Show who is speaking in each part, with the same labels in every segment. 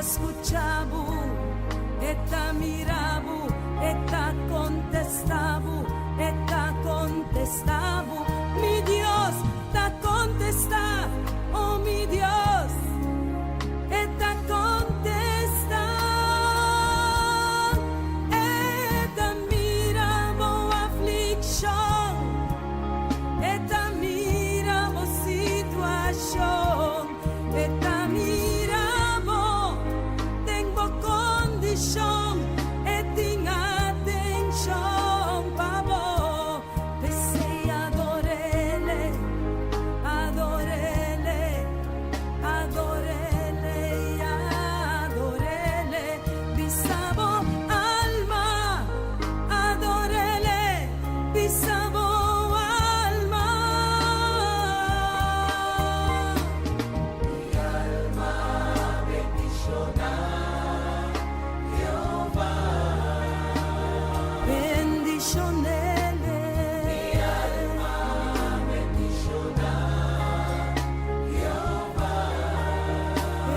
Speaker 1: escuchaba, esta miraba, esta contestaba, mi Dios te contesta, oh mi Dios, esta contesta, esta miraba aflicción, esta miraba situación, esta miraba tengo condición, tengo atención, pavo, deseo adorarle, adorarle, adorarle, adorarle, bisabo alma, adorarle, bisabo alma. Mi alma bendiciona Jehová, bendicionele. Mi alma bendiciona Jehová,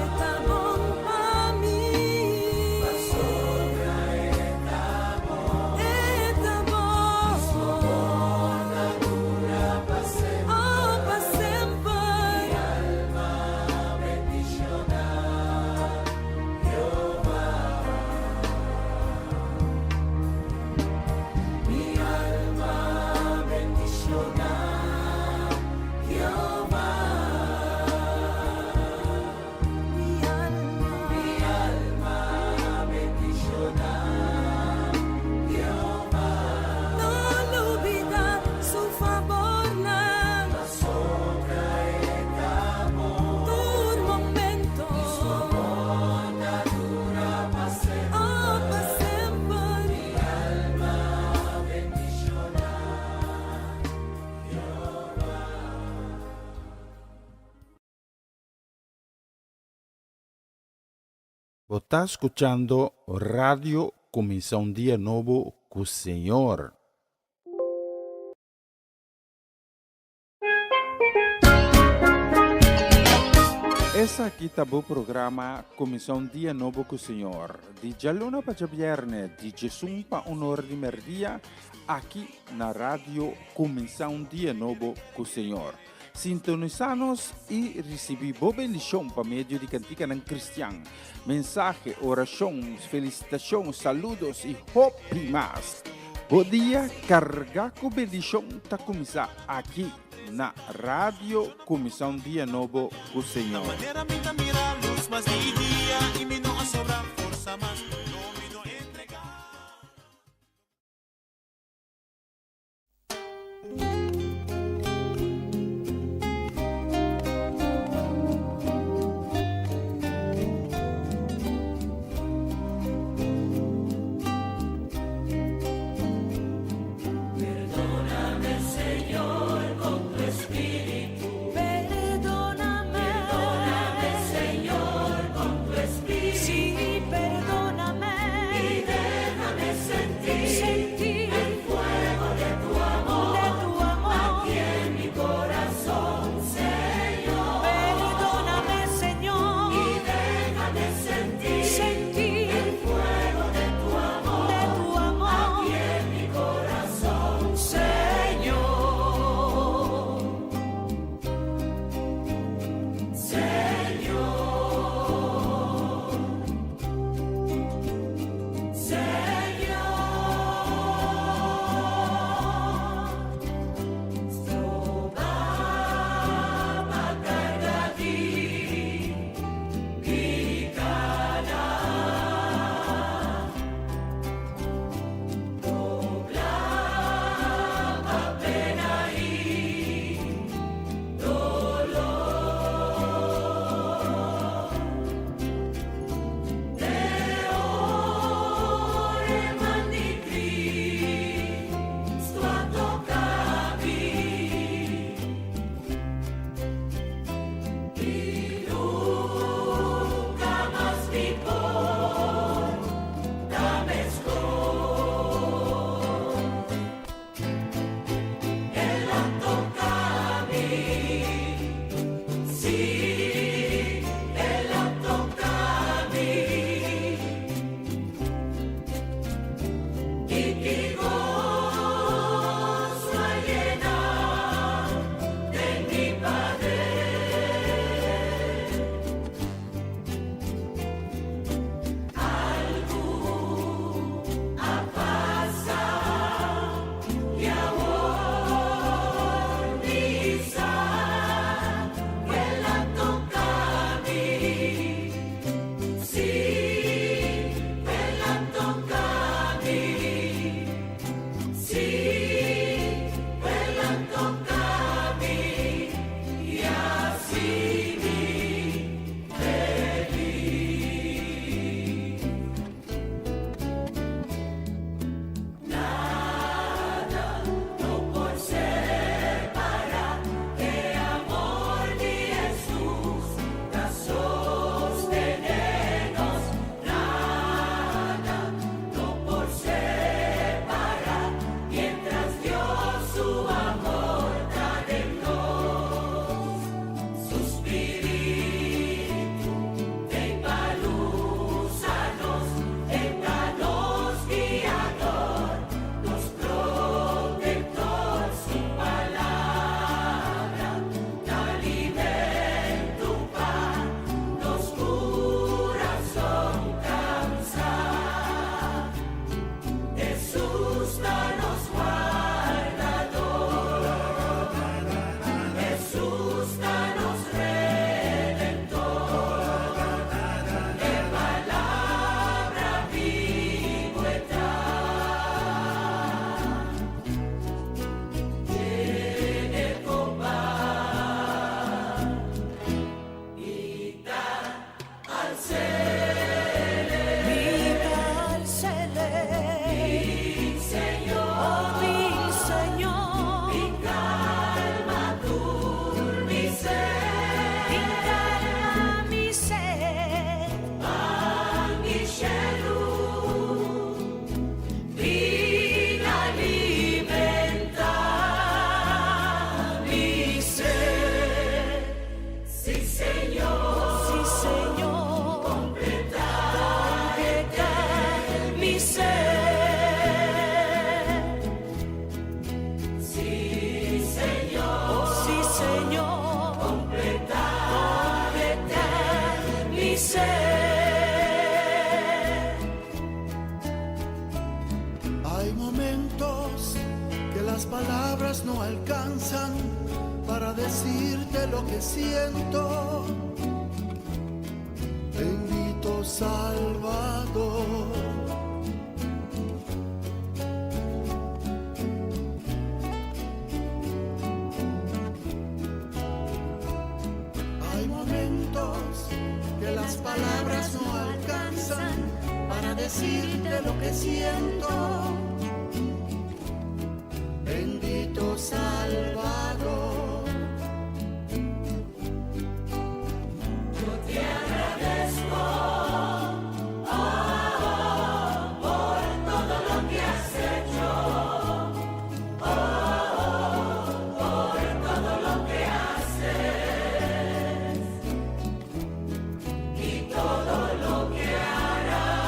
Speaker 1: está bon pa' mí, pa' sobra está bon, pa' siempre, oh, pa' siempre. Mi alma bendiciona Jehová, mi alma bendiciona Jehová, mi alma bendiciona Jehová. No olvida su favor, nada sobra está bon, tu momento, su amor dura pa' siempre, oh, pa' siempre. Mi alma bendiciona Jehová.
Speaker 2: Vos está escuchando Radio Comienza un Día Nuevo con Señor. Essa aqui tá o programa Comienza un Día Nuevo con Señor. Di giallona para viernes, di Gesù pa un'ora di merdia, aqui na Radio Comienza un Día Nuevo con Señor. Sintonizanos e recebi boa bendição por meio de cantiga não cristã. Mensagem, oração, felicitação, saludos e hope mais. Bom dia, carregar com bendição está começar aqui na Rádio Comissão Dia Novo com o Senhor.
Speaker 3: Manera minta mira luz mas di dia y mi no sobra forza mas no mi no entregar.
Speaker 1: Perdóname, Señor, con tu espíritu. Perdóname, Señor, con tu espíritu. Sí, perdóname.
Speaker 4: palabras no alcanzan para decirte lo que siento. Bendito Salvador. Hay momentos que las palabras no alcanzan para decirte lo que siento. Bendito Salvador.
Speaker 1: Yo te agradezco, por todo lo que has hecho, por todo lo que haces y todo lo que harás.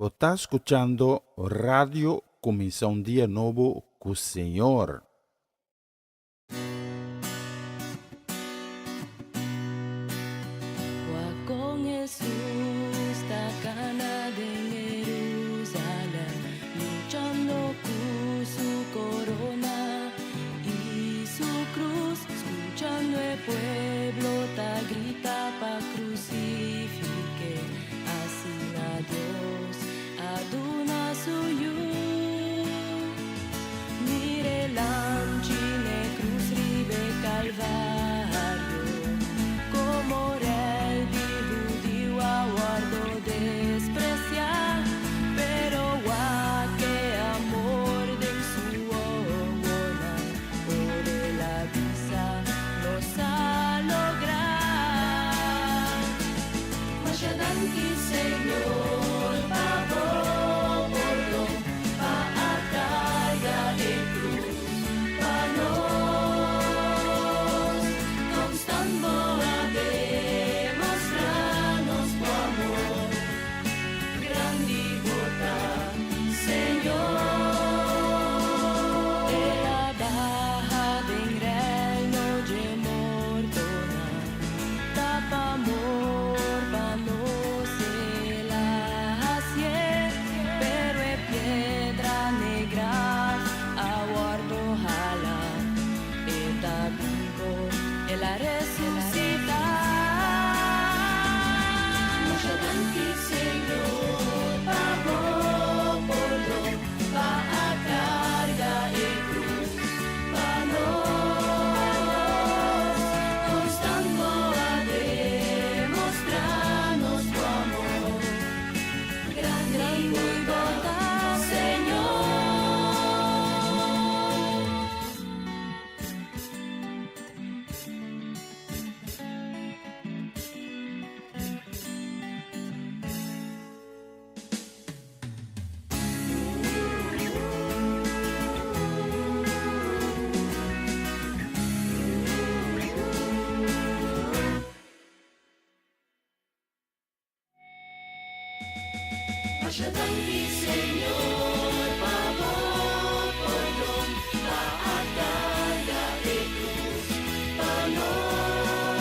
Speaker 2: Está escuchando Radio Comisión Día Nuevo con Señor.
Speaker 1: Con Jesús tacana de Jerusalén, luchando con su corona y su cruz, escuchando el pueblo ta grita pa crucifique, así a Dios aduna suyo. Mire l'angine cruz ribe calvario, como rey judío aguardo despreciar, pero que amor de su obra, por la visa nos ha lograr. Mas ya dan que Señor pagó por lo pa a carga de cruz pa nos, constando a demostrarnos tu amor, grande y bondad, Señor. Era baja de reino de mortona, tapa amor pa no se la hacer, pero es piedra negra aguardo jala, está vivo en la resucita. Mucha danke Señor pagó por lo va a carga y cruz pa nos, constando a demostrarnos tu amor, grande y bondad, Señor. Mucha danke Señor pagó por lo va a carga de cruz pa nos,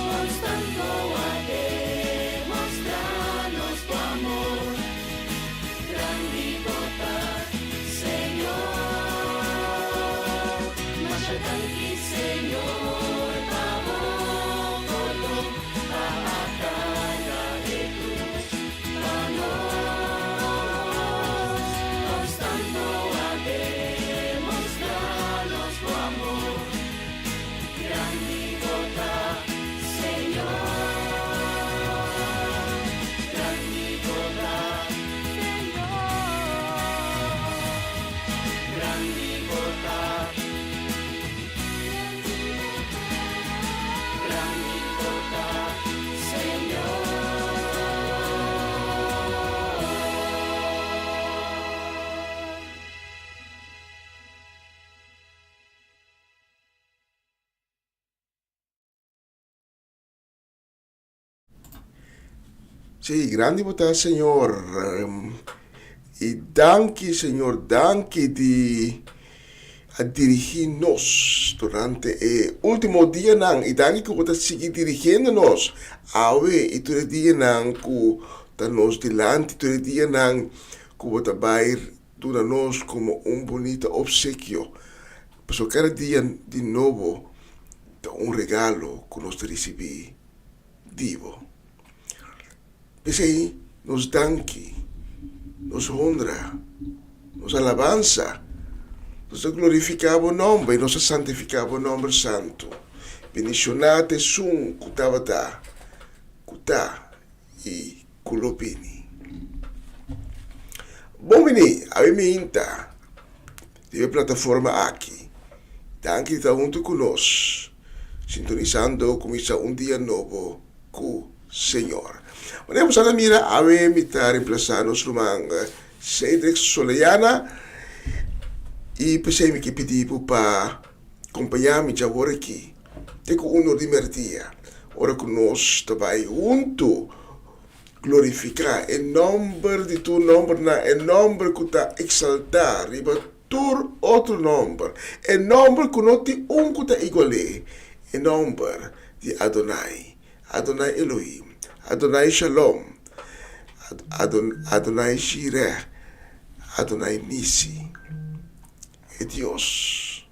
Speaker 1: constando a demostrarnos tu amor, grande y bondad, Señor. Mucha danke Señor pagó por lo va a carga de cruz pa nos, constando a demostrarnos tu amor, grande y bondad, Señor. Grande y bondad, Señor. Grande y bondad, grande y bondad, Señor.
Speaker 5: Sì, grande bontà, Signor. E danke, Signor, danke a dirigirnos durante el último día nang. E danke que você seguir dirigiéndonos. Awe, e todo dia nang que tá nos delante, todo dia nang que você vai nos como un bonito obsequio. Pero cada día de nuevo da un regalo que nos recibí vivo. Ese nos danke, nos honra, nos alabanza, nos glorificava o nome e nos santificava o nome santo. Bendicionate sun kutavata, kuta e kulopini. Bom veni, avemi inta, deve plataforma aqui. Danke tá junto conosco, sintonizando comienza un día nuevo con Señor. Podemos a mira a imitar reemplazarnos rumang Cedric Soleiana e pensei que pedi para acompanhar-me já agora aqui. Tenho um honor de merdia. Ora conosco também junto glorificar, em nome de tu nome, em nome que está exaltar, riba tur outro nome, em nome que não tem que está iguale, em nome de Adonai, Adonai Elohim, Adonai Shalom, Adonai Shireh, Adonai Nisi, é Deus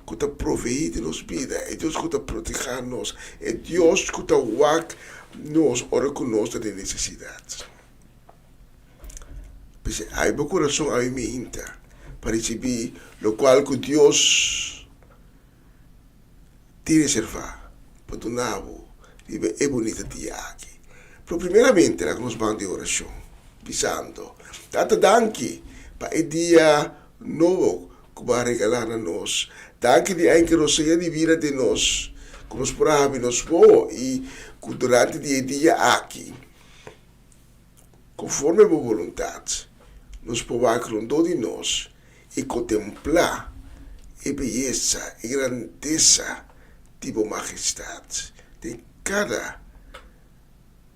Speaker 5: que está proveído nos vida, é Deus que está protegendo nos, é Deus que está wak nos ora conosco de necessidades. Porque há meu coração a mim inta para receber o qual que Deus te reserva para donar-vos é bonita dia aqui. Pero primeiramente, nós vamos de oração, pisando. Tata danke para o dia novo que vai regalar a nós. Danke de que nós seja de vida de nós, que nos prove nos boa e que durante o dia aqui, conforme a boa vontade, nos provar rondou de nós e contemplar a beleza e grandeza de boa majestade de cada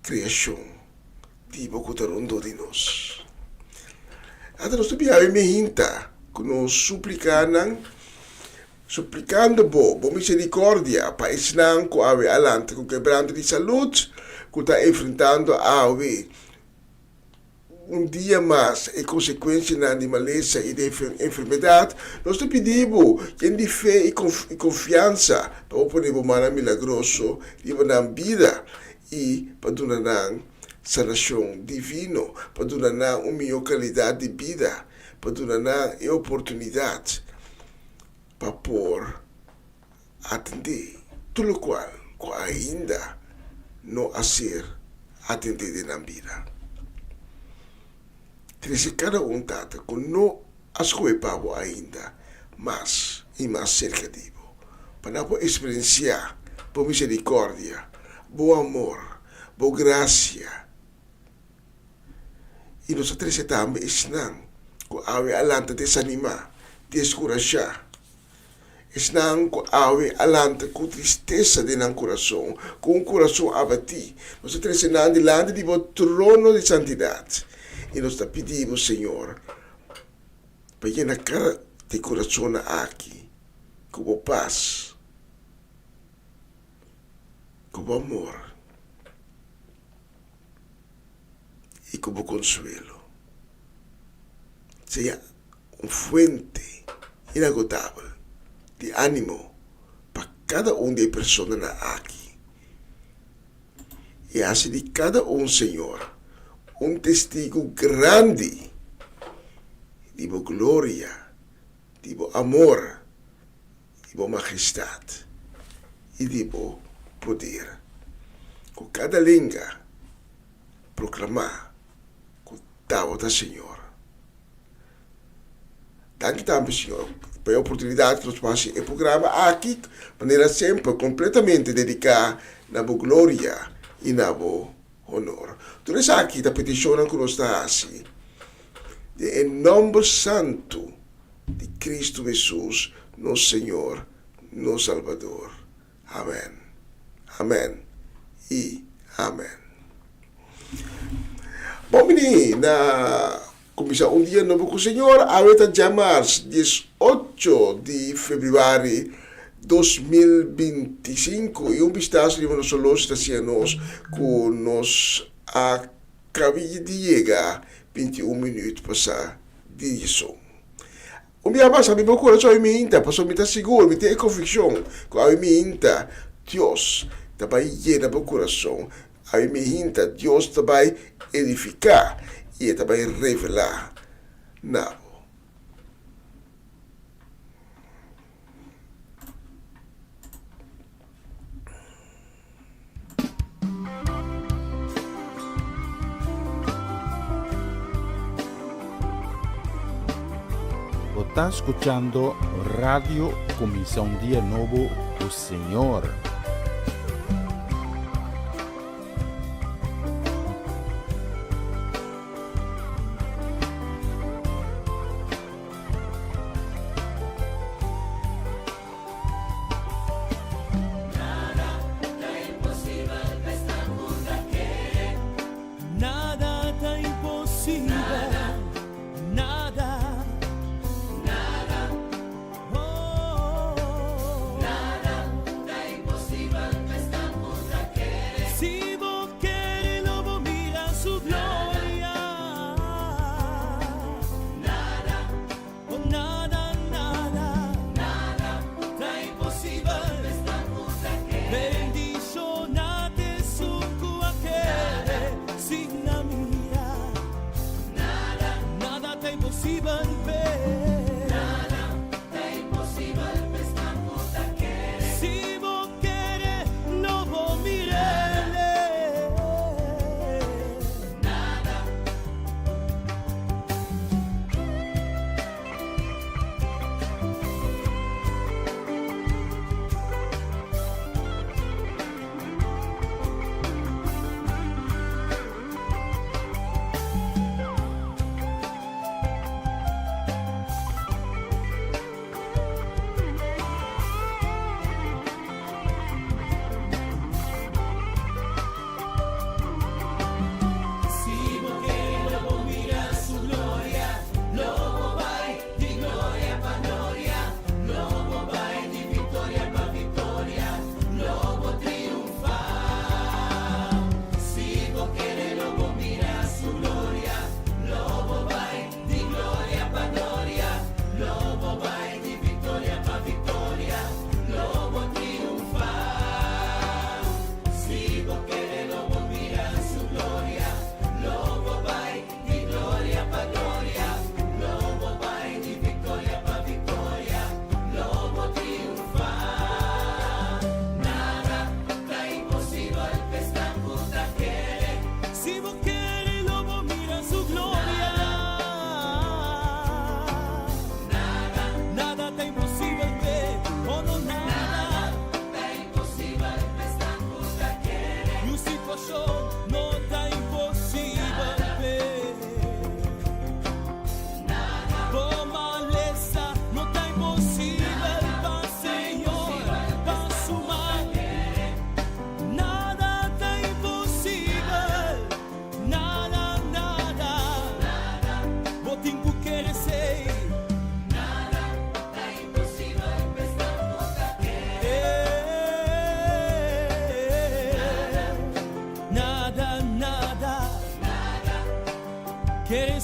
Speaker 5: criação de boa que rondou de nós. Até nós também me hinta que nos suplicando boa misericórdia para ensinar com a alante com quebranto de saúde que está enfrentando a dia mais e consequência na maleza e de enfermidade, nós te pedimos que de fé e confiança para oponer o mana milagroso e para dar vida e para dar sanação divino, para dar uma melhor qualidade de vida, para dar a oportunidade para por atender tudo o qual ainda não a ser atendido na vida. Treze cada tata que não ascoltava ainda, mas e mais cerca de para experienciar boa misericórdia, bom amor, boa graça. E nós treze também ensinam que a alanta desanimar, descorajar. Ensinam que a alanta com tristeza de nosso coração, com um coração abatido. Nós treze ensinam diante do trono de santidade. E nós te pedimos, Senhor, para llenar cada de coração aqui, com paz, com amor e com consuelo. Seja uma fuente inagotável de ânimo para cada das pessoas aqui. E assim de cada Senhor, testigo grande de glória, de amor, de majestade e de poder. Com cada língua proclamar o tal da Senhor. Danke também, Senhor, pela oportunidade que nos passa o programa aqui, de maneira sempre completamente dedicada na boa glória e na boa honor. Tudo isso aqui da petição que nós está assim, em nome santo de Cristo Jesus, nosso Senhor, nosso Salvador. Amém. Amém e amém. Bom, menino, na comissão dia novo com o Senhor, a veta chamar 18 de fevereiro 2025 e vistazo de nosso loja estacionos com nos acabei de chegar 21 minutos passar de isso. O meu mais sabe meu coração me inta, passou me está seguro, me tem convicção, que a me inta Deus também llena meu coração, a me inta Deus também edificar e também revelar na.
Speaker 2: Está escuchando Radio Comisión Día Novo, o Señor.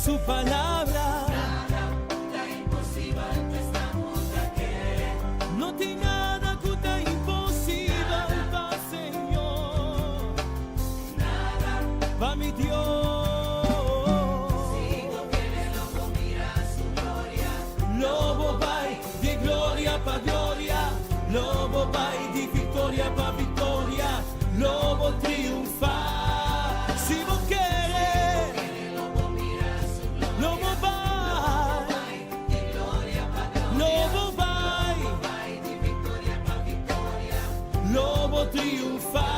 Speaker 6: su palabra. No tiene nada que está imposible para Señor. Para mi Dios. Lobo vai di gloria pa gloria, lobo vai di vittoria pa vittoria, lobo triunfa. Si vos querés, lobo vai di gloria pa gloria, lobo vai di vittoria pa vittoria, lobo triunfa.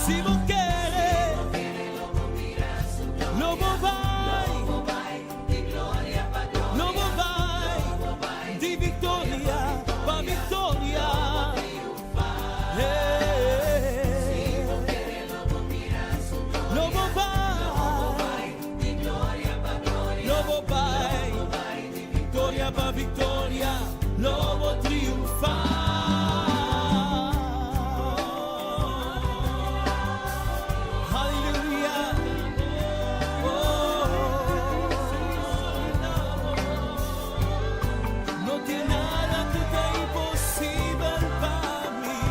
Speaker 6: Si vos querés, lobo vai. Pa victoria, lobo triunfa. Aleluya. No tiene nada que sea imposible para mí.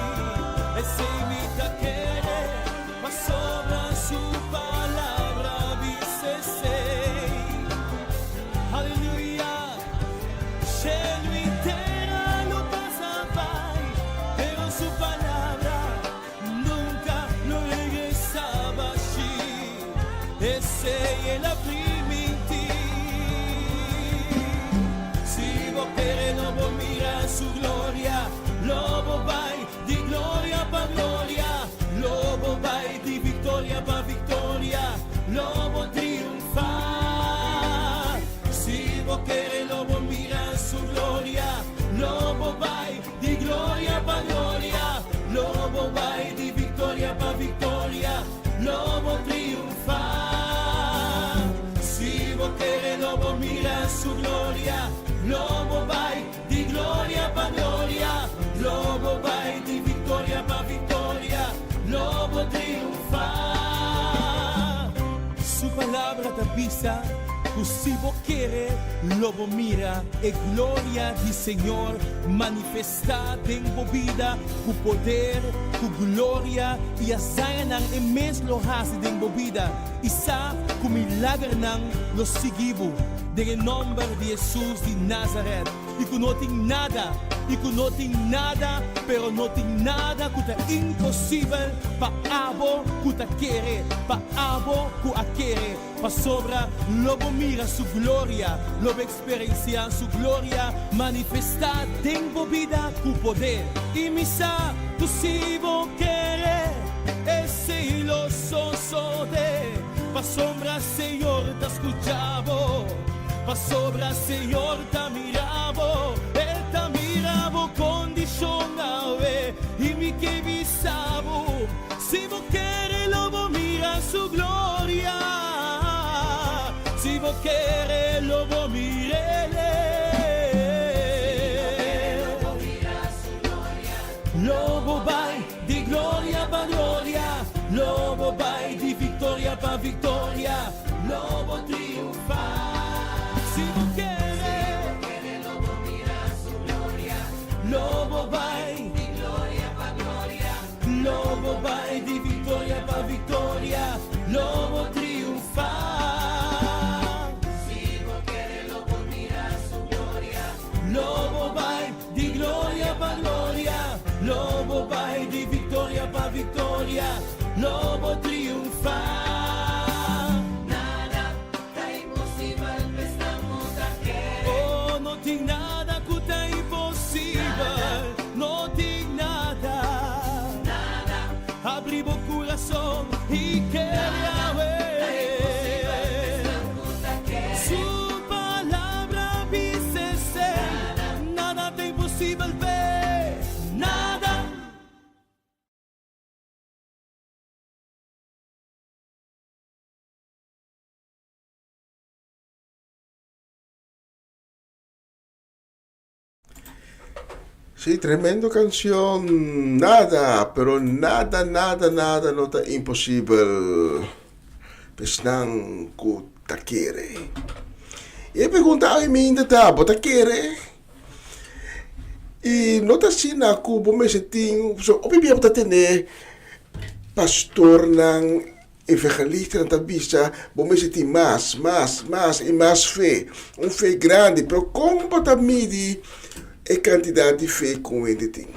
Speaker 6: Ese imita quiere, mas sobra su palabra, dice sei. Aleluya. Cielo entero lo pasa vai, pero su palabra nunca lo regresaba allí. Ese es la primitiva. Si vos querés, lobo mira su gloria, lobo vai di gloria pa gloria, lobo vai di vittoria pa vittoria, lobo triunfa. Si vos querés, lobo mira su gloria, lobo vai di gloria pa gloria, lobo vai di vittoria pa vittoria, lobo triunfa. Si vos querés, lobo mira su gloria, lobo vai di gloria pa gloria, lobo vai di vittoria pa vittoria, lobo triunfa. Su palabra te avisa. Si vos quieres, lobo mira, e gloria di Señor manifestada en vos vida, tu poder, tu gloria, y asayanan en mes lo hace en vos vida, y sa ku milagre nang lo sigibo, de nombre de Jesús de Nazaret, y que no tiene nada, pero no tiene nada que está imposible, pa abo que te quiere, pa abo que quiere, pa sobra, lobo mira su gloria, lobo experiencia su gloria, manifestada en vos vida, tu poder, y misa, tu si vos querés, ese iluso de, pa sombra Señor te escuchabo, pa sobra Señor te mirabo, Él te mirabo condicionado, y mi que visabo, si vos querés, lobo mira su gloria, si vos querés, lobo mirele, lobo vai di gloria pa gloria, lobo vai di vittoria pa vittoria, lobo triunfa. Si vos querés, lobo mira su gloria, lobo vai di gloria pa gloria, lobo vai di vittoria pa vittoria, lobo triunfa. Si vos querés, lobo mira su gloria, lobo vai di gloria pa gloria, lobo vai di vittoria pa vittoria, lobo triunfa. Nada está imposible, estamos aquí. Oh, no tiene nada que está imposible, no tiene nada. Abri vos corazón y quería ver. Su palabra dice ser, nada está imposible ver, nada.
Speaker 5: Sí, tremendo canción. Nada, pero nada no está imposible. pesnang ku takere. E pergunta a mim ainda tá, takere. E nota sina ku bumeseting so obibia tatene pastor ng evangelista na tabisa bumeseting mas e mais fé. Fé grande, pero como patamidi e quantidade de fé com ele tem.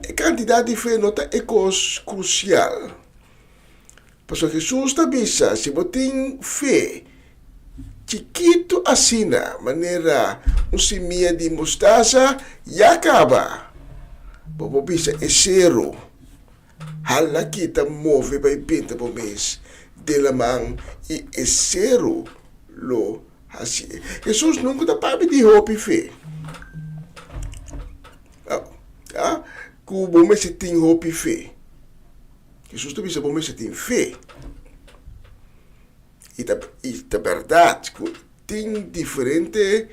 Speaker 5: E quantidade de fé nota é coisa crucial. Porque Jesus tabisa se botin fé chiquito asina, maneira semia de mostaza e acaba. Bobo bisa é zero. Hala kita move by pinta po mês de lamang e é zero lo hasi. Jesus nunca tá papi de hope fé. Kubo me se tem hope fé. Jesus também sabe se tem fé. E a verdade, tem diferente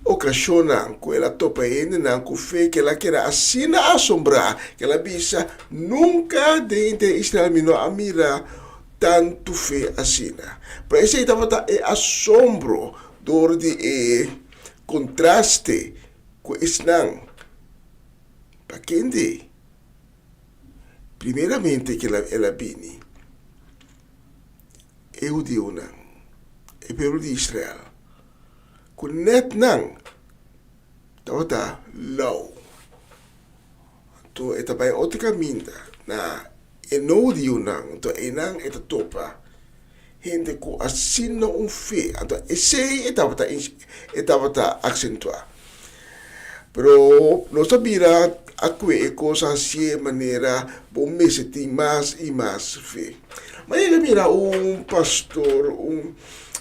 Speaker 5: ocasiões que ela topa ainda com fé que ela quer assim assombrar, que ela bisa nunca dentro de Israel não a mira tanto fé assim. Por isso é assombro dor de contraste com Islam. Para quem de primeiramente que ela vini eu de una e pelo de Israel com net nang tawata low to eta bai outra caminda na e no de una to enang eta topa gente com assina fé então esse etava acentuar pero não sabia a coisa assim maneira bom me sentir mais e mais fé. Mas ele mira pastor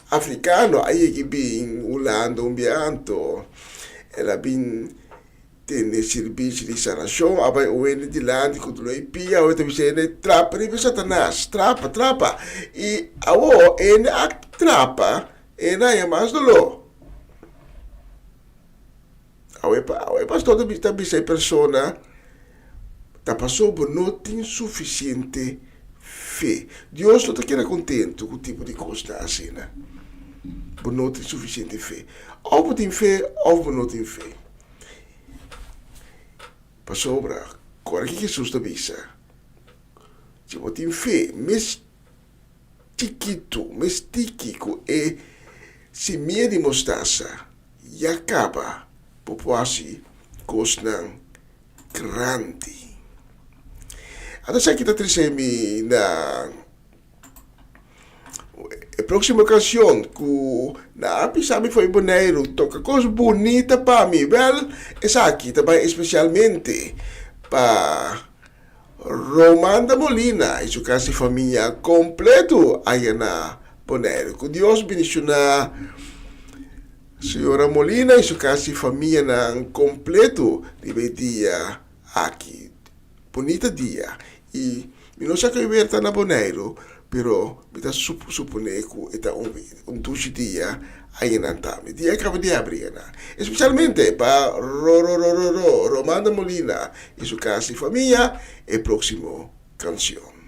Speaker 5: africano aí que vem Holanda bianto ela vem tem serviço de sanação abai o ele de lá de quando ele pia o teve sene trapa de Satanás trapa e awo ele a trapa ena é mais dolo. Awe pastor também sei persona tá passou por não tem suficiente fé. Deus não está querendo contente com o tipo de coisa assim, né? Por não ter suficiente fé. Ou tem fé, ou não tem fé. Passou para agora que Jesus te avisa. Se você tem fé, mais chiquito, mais tiquico é se meia de mostaça e acaba população coisa grande. Até se kita trisemi na próxima ocasião que na api sabe foi boneiro toca coisa bonita para mim, well, essa aqui também especialmente para Romanda Molina e sua casa família completo aí na boneiro. Que Deus beniciona Senhora Molina e sua casa família na completo de dia aqui. Bonita dia. E não sei que eu estou na boneiro, pero eu supone que está dois dias aí na tame. Dia acaba de abrir, especialmente para Romanda Molina e sua casa família e próximo canção.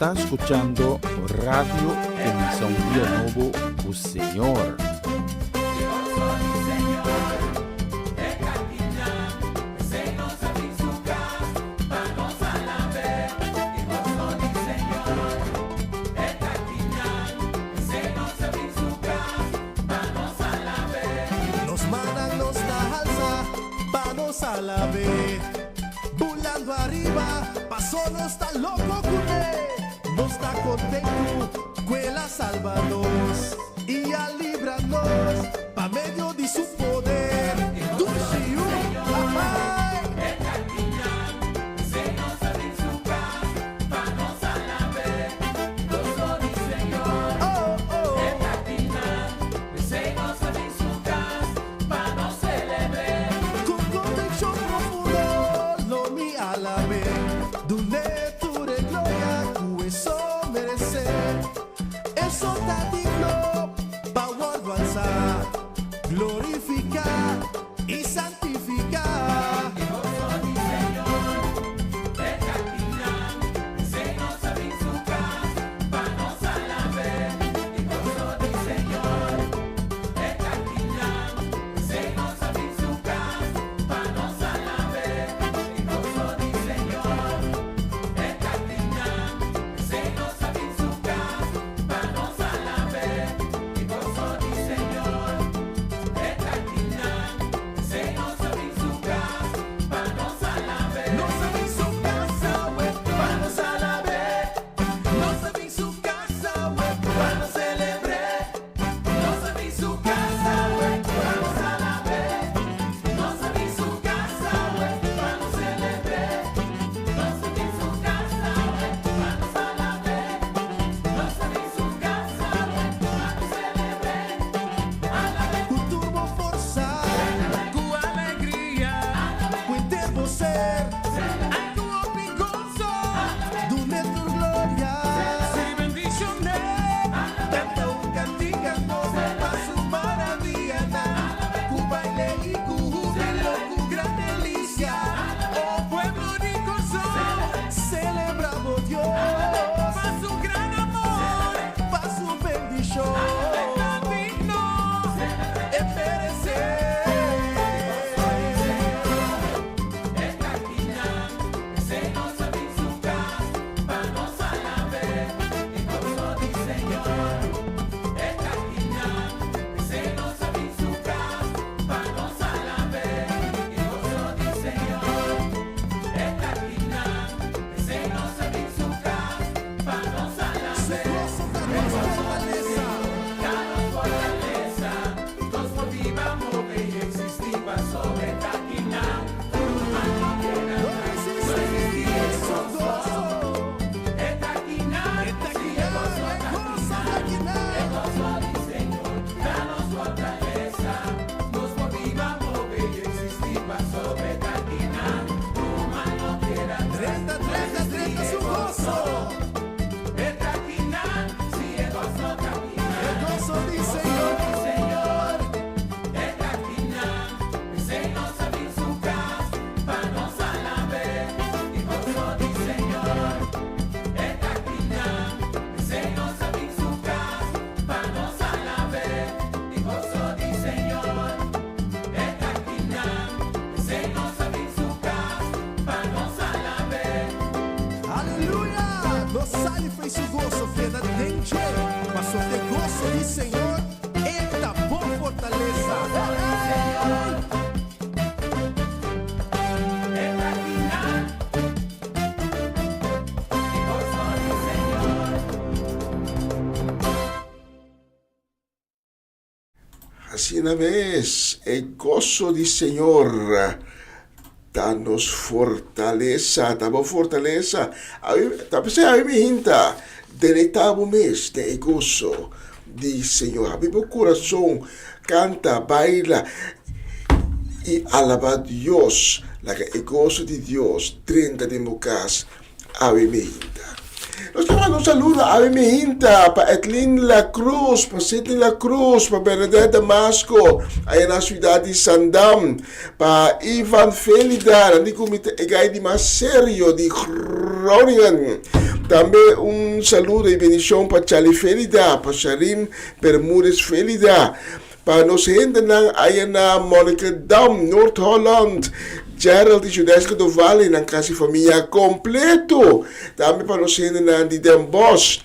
Speaker 2: Está escuchando Radio Comisión Día Nuevo, o Señor.
Speaker 6: Nos mandan, nos da alza, vamos a la vez. Bulando arriba, pasó, no está loco, culé. No está contento, cuela salva-nos y a libra-nos pa medio de su poder. Duxiu, papai. Oh, oh. Con convicción profundo, lo mi a la vez. Duneture gloria, eso merece, eso está digno, pa' guardar batalha e fez o gozo verdadeiramente. Passou de gozo de Senhor, eita, bom fortaleza.
Speaker 5: Assim na vez, é gozo de Senhor. Danos fortaleza, dá fortaleza. Talvez a me hinta, deleitavo mês de gozo de Senhor. Abre meu coração, canta, baila e alaba a Deus. Like o gozo de Deus, 30 de meu casa, ave me hinta. Nós chamamos um saludo a me hinta para Etlin La Cruz, para Sidney La Cruz, para Bernadette Damasco, aí na cidade de Sandam, para Ivan Felida, na comité de mais sério de Groningen. Também um saludo e bendição para Charlie Felida, para Sharim Bermúdez Felida, para nós gente aí na Monica Dam, North Holland, Gerald e Judesca do Vale, na casa família completo. Também para nós gente na de Den Bosch,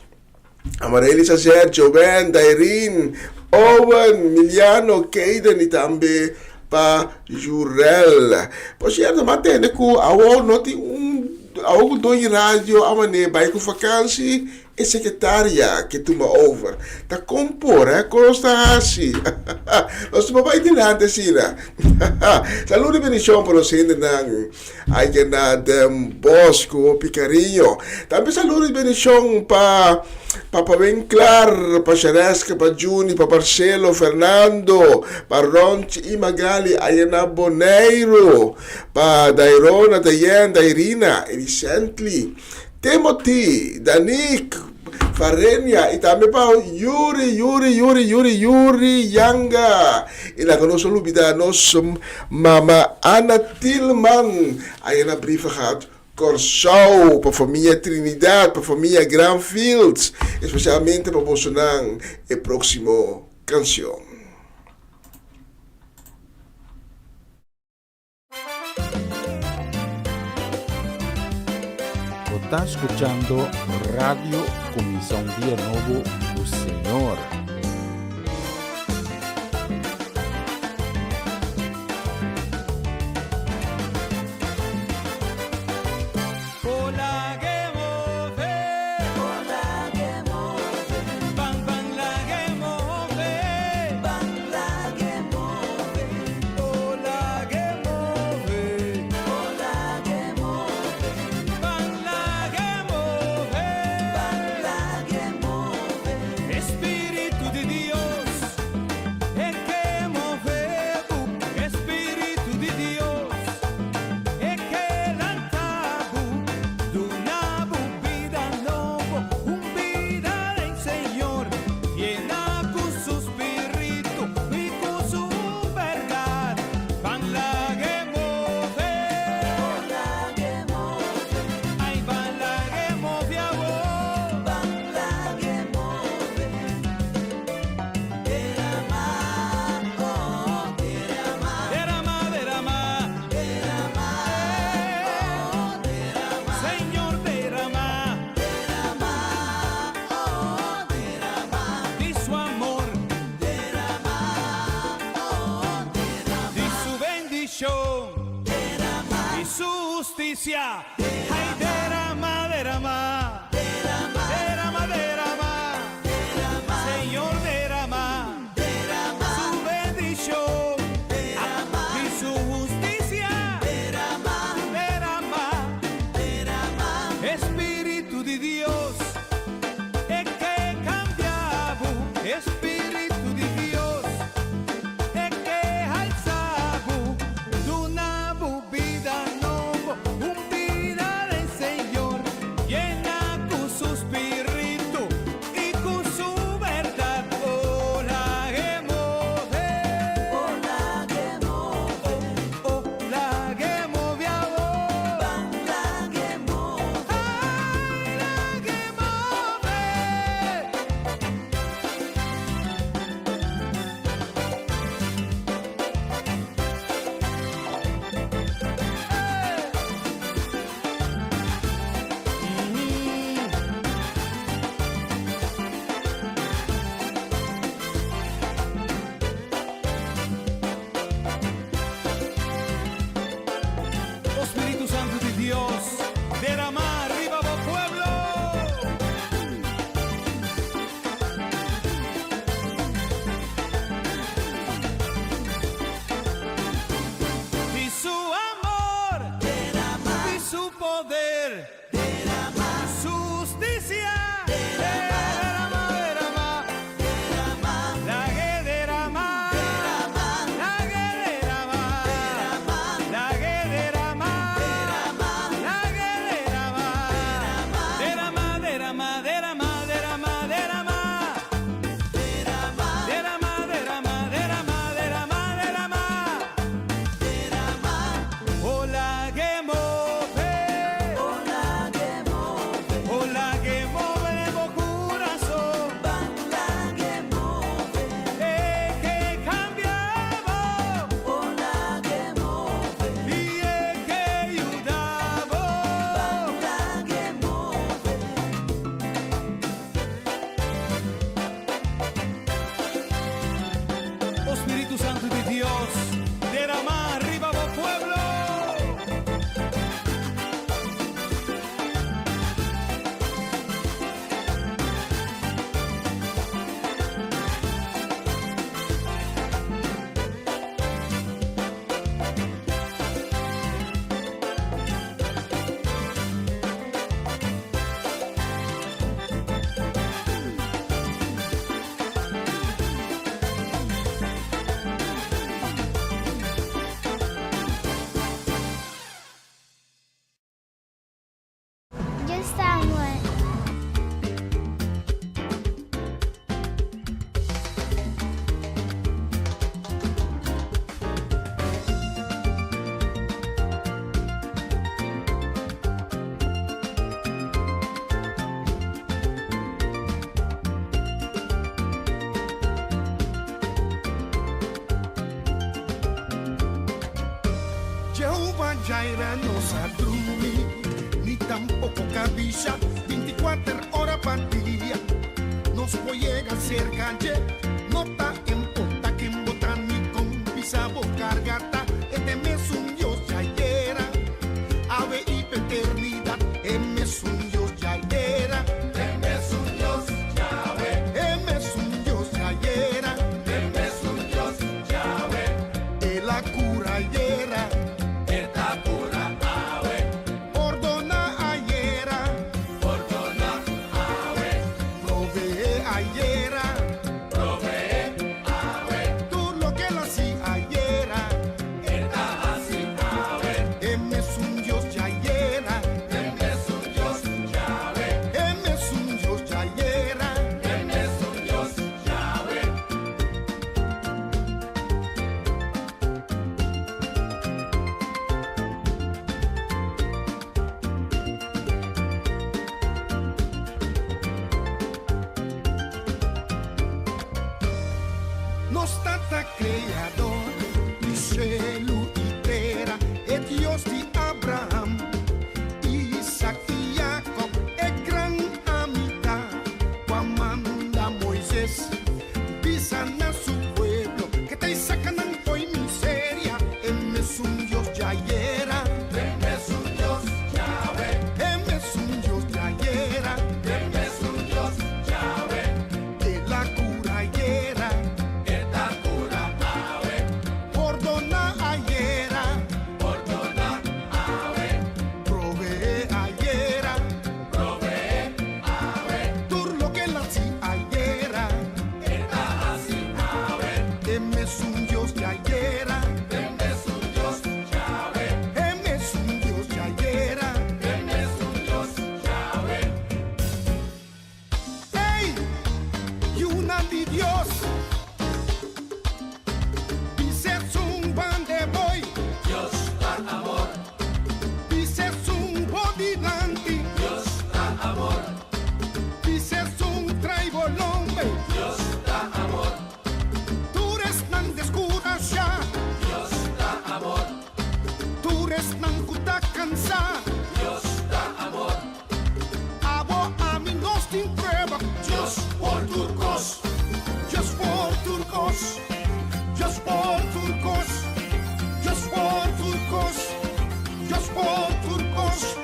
Speaker 5: Amarelisa Sergio, Ben, Irene, Owen, Miliano, Caden e também para Jurel. Por certo, matende que a noti algo do rádio a maneira vai com vacância e secretária que toma over. Tá compor, costa assim. Nós papai de nada assim, né? Saludo e bendição para os gente aí na dem Bosco, Picarinho. Também saludo e bendição para Papa Benclar, para Xeresca, para Juni, para Marcelo, Fernando, para Ronchi e Magali, aí na Boneiro, para Dairona, Dayen, Dairina, e Vicentli, Timothy, Danik, Farenia, e também para Yuri Yanga. E lá que nós olvidamos Mama Ana Tillman, aí na brief gehad. Corsau, para a família Trinidad, para a família Granfields, especialmente para Bolsonaro, a próxima canção.
Speaker 2: Está escuchando Radio Comisión Día Nuevo do Senhor.
Speaker 6: justicia. Ay, derrama, derrama, derrama, derrama, Señor, derrama, su bendición y su justicia. Derrama, Espíritu de Dios, es que cambiamos, Espíritu de Dios, es que alzamos de una vida nueva, un vida
Speaker 4: cabilla 24 horas para día. Nos puede llegar cerca, no está en porta que en botánico pisabo cargata. Este mes un Dios ya era, ave y eternidad. Este es un Dios ya era, este es un Dios Yahweh. Este es un Dios ya era, este es un Dios Yahweh. Es la cura era, esta cura ave. Ordona ayera, ordona ave. Provee ayera, provee ave. Tú lo que la si ayera, esta así ave. Este es un Dios ya era, este es un Dios Yahweh. Este es un Dios ya era, este es un Dios Yahweh. Nos trata creador, di cielo y tierra, es Dios de Abraham, Isaac y Jacob, es gran amistad. Cuando manda Moisés, pisan a su pueblo, que te sacan hoy miseria. Es un Dios ya era, es un Dios Yahweh. Es un Dios ya era, es un Dios Yahweh. Que la cura era, esta cura ave. Ordona ayera, ordona ave. Provee ayera, provee ave. Tú lo que la si ayera, esta así ave. Es un Dios ya era, es un Dios Yahweh. Es un Dios ya era, es un Dios Yahweh. Hey, y una de Dios. Dices un van de boy, Dios da amor. Dices un bodilante, Dios da amor. Dices un traibolombe, Dios da amor. Tú eres nan descura ya, Dios da amor. Tú eres nan kuta cansa, Dios da amor. Abo a mí nos te prueba, Dios por turcos, Dios por turcos. Just for turcos, just for turcos, just for turcos.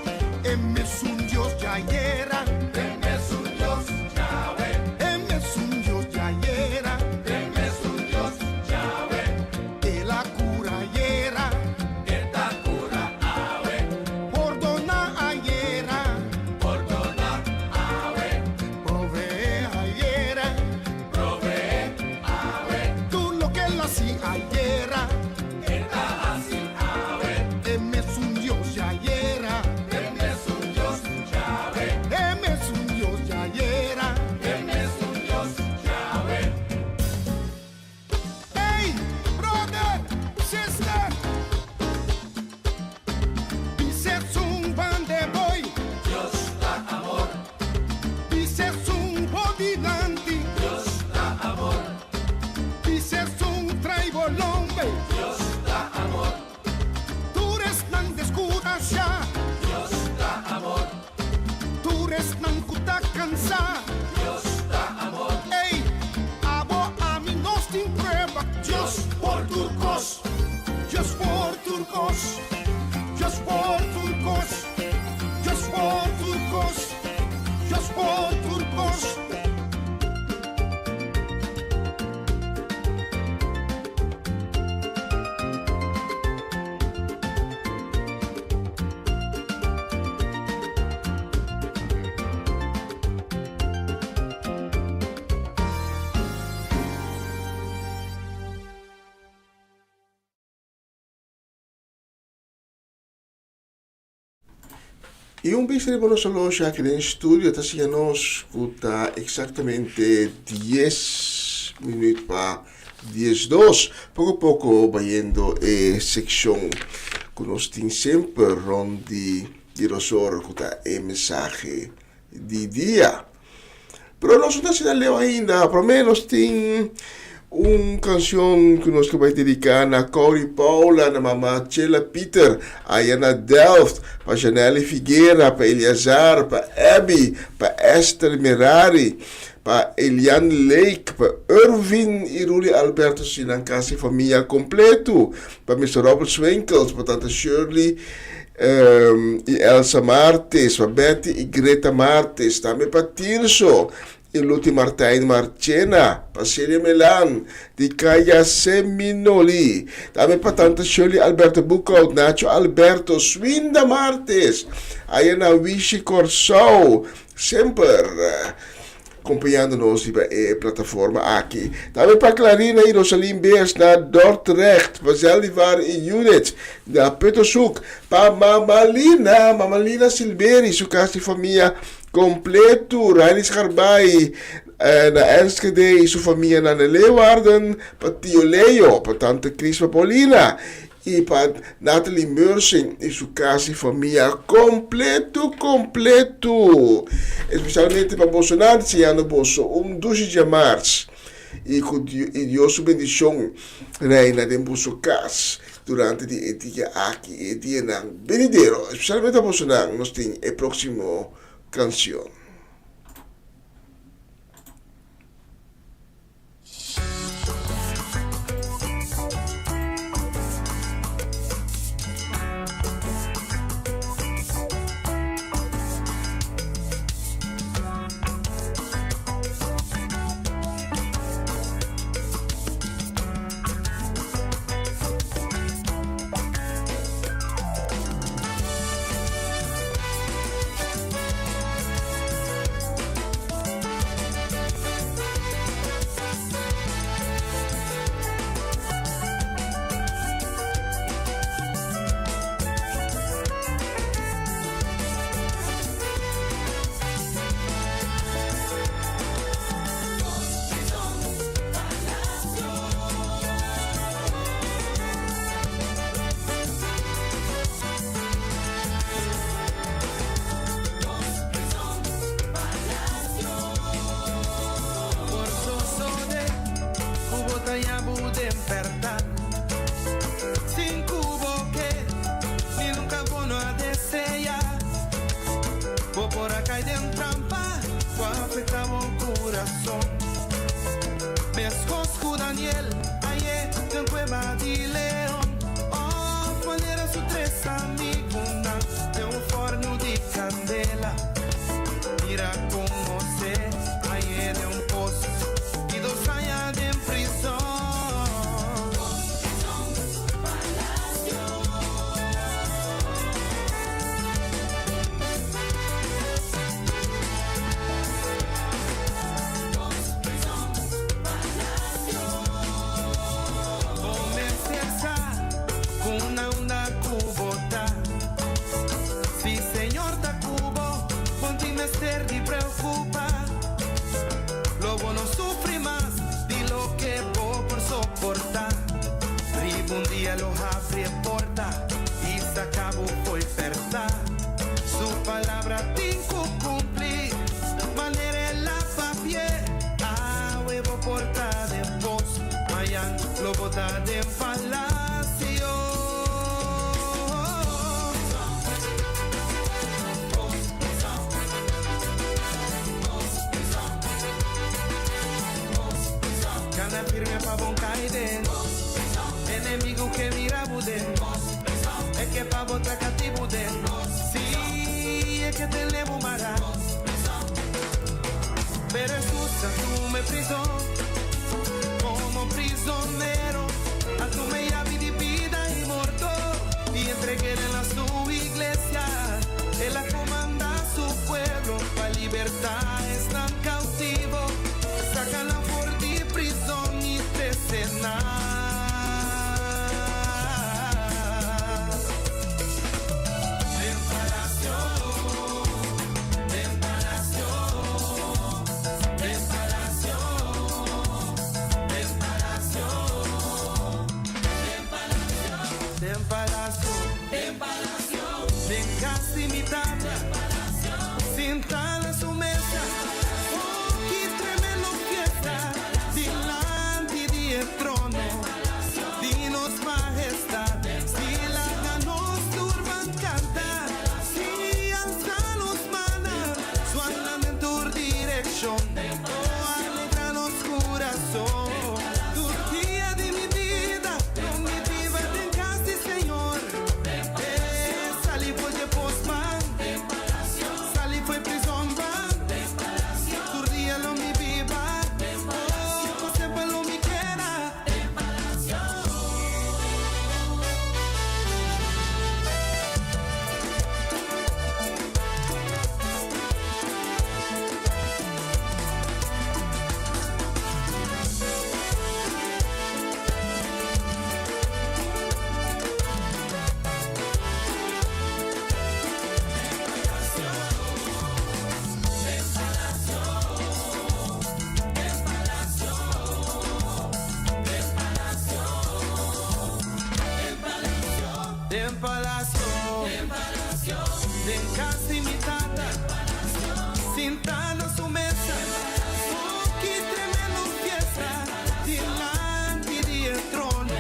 Speaker 4: Es un Dios ya era, es un Dios Yahweh. Es un Dios ya era, es un Dios Yahweh. De la cura era, esta cura ave. Ordona ayera, ordona ave. Provee ayera, provee ave. Tú lo que la si ayera, esta así ave. Es un Dios ya era, es un Dios Yahweh. Es un Dios ya era, es un Dios Yahweh. Hey, brother, sister. Dices un van de boy, Dios da amor. Dices un bodilante, Dios da amor. Dices un traibolombe, Dios da amor. Tú eres nan descura ya, Dios da amor. Tú eres nan kuta cansa, Dios da amor. Ey, abo a mí nos te prueba, Dios por turcos, just for turcos, just for turcos, just for turcos, just for turcos.
Speaker 5: Y un bistrimo solo ya que en el estudio nos gusta exactamente 10 minutos para 10:02. Poco a poco vayendo sección que nos tiene siempre rondi di rosor gusta mensaje di dia. Pero nós não se leu ainda, pelo menos tem Uma canção que nós vamos dedicar na Corey Paula, na mamá Chela Peter, aí na Delft, para Janelle Figueira, para Eliazar, para Abby, para Esther Merari, para Eliane Lake, para Irvin e Ruli Alberto Sinancasi, família completo, para Mr. Robert Swinkels, para Tanta Shirley, e Elsa Martes, para Betty e Greta Martes, também para Tirso, e Luti Martijn Marchena, para Celia Melan, de Kaya Seminoli, também para Tanta Shirley Alberto Bucaut, Nacho Alberto, Swinda Martes, aí na Wishi Corsau, sempre acompanhando-nos na plataforma aqui. Também para Clarina e Rosaline Beers na Dordrecht, para Zellivar e Unit, na Petershoek, para Mamalina Silberi, sua casa de família completo, Rainis Garbay, na Enschede e sua família na Leeuwarden, para Tio Leo, para Tante Crispa Paulina, e para Natalie Mersing e sua casa e família completo. Especialmente para Bolsonaro, se ano Bolso, 12 de março, e Deus sua bendição reina em vosso casa durante o dia aqui, e dia não venidero, especialmente para Bolsonaro, nós temos a próxima canção.
Speaker 3: palacio, de casa imitada, sentado en su mesa, oh, que tremendo fiesta, delante del trono,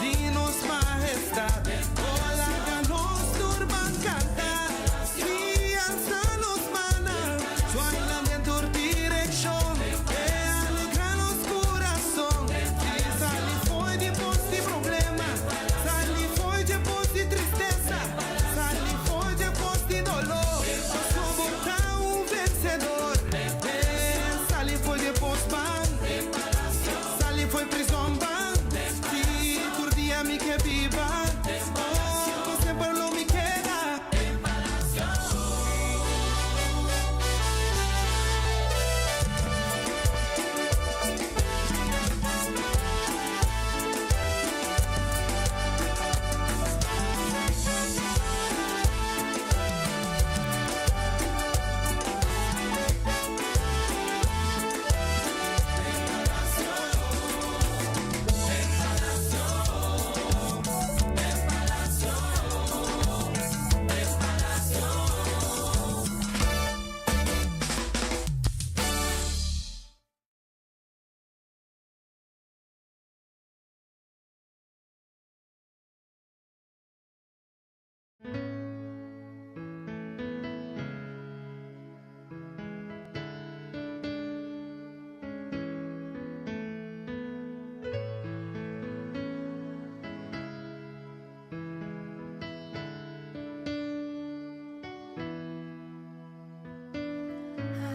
Speaker 3: dinos majestad, hola, ganos, turban, canta, crianza nos mana, su aislamiento dirección, alegra los corazones, si sale foi depois de problema, sale foi depois de tristeza, sale foi depois de dolor, passou botar vencedor, sale foi depois ban, sale foi prisão ban, si por dia me que viva, oh, você parlou me queda.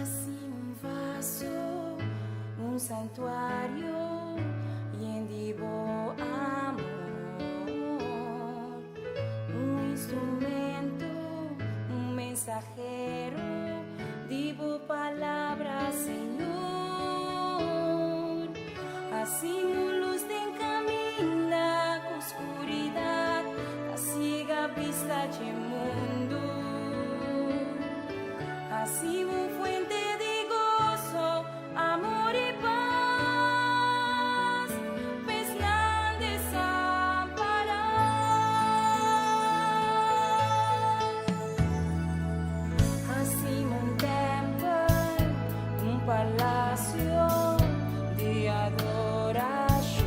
Speaker 1: Así un vaso, un santuario lleno de amor, un instrumento, un mensajero, digo palabra, Señor. Así un luz te encamina con oscuridad, la ciega vista del mundo. Así un fuente de gozo, amor y paz, pues nada desamparar. Así un templo, un palacio de adoración,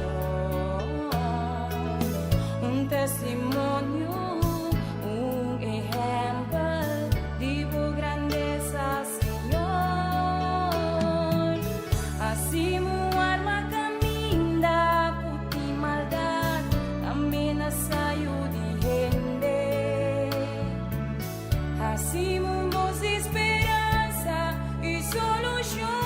Speaker 1: un testimonio, un ejemplo de tu grandeza, Señor. Así mu alma camina por ti maldad, amenaza yo de gente. Así mu voz de esperanza y solución.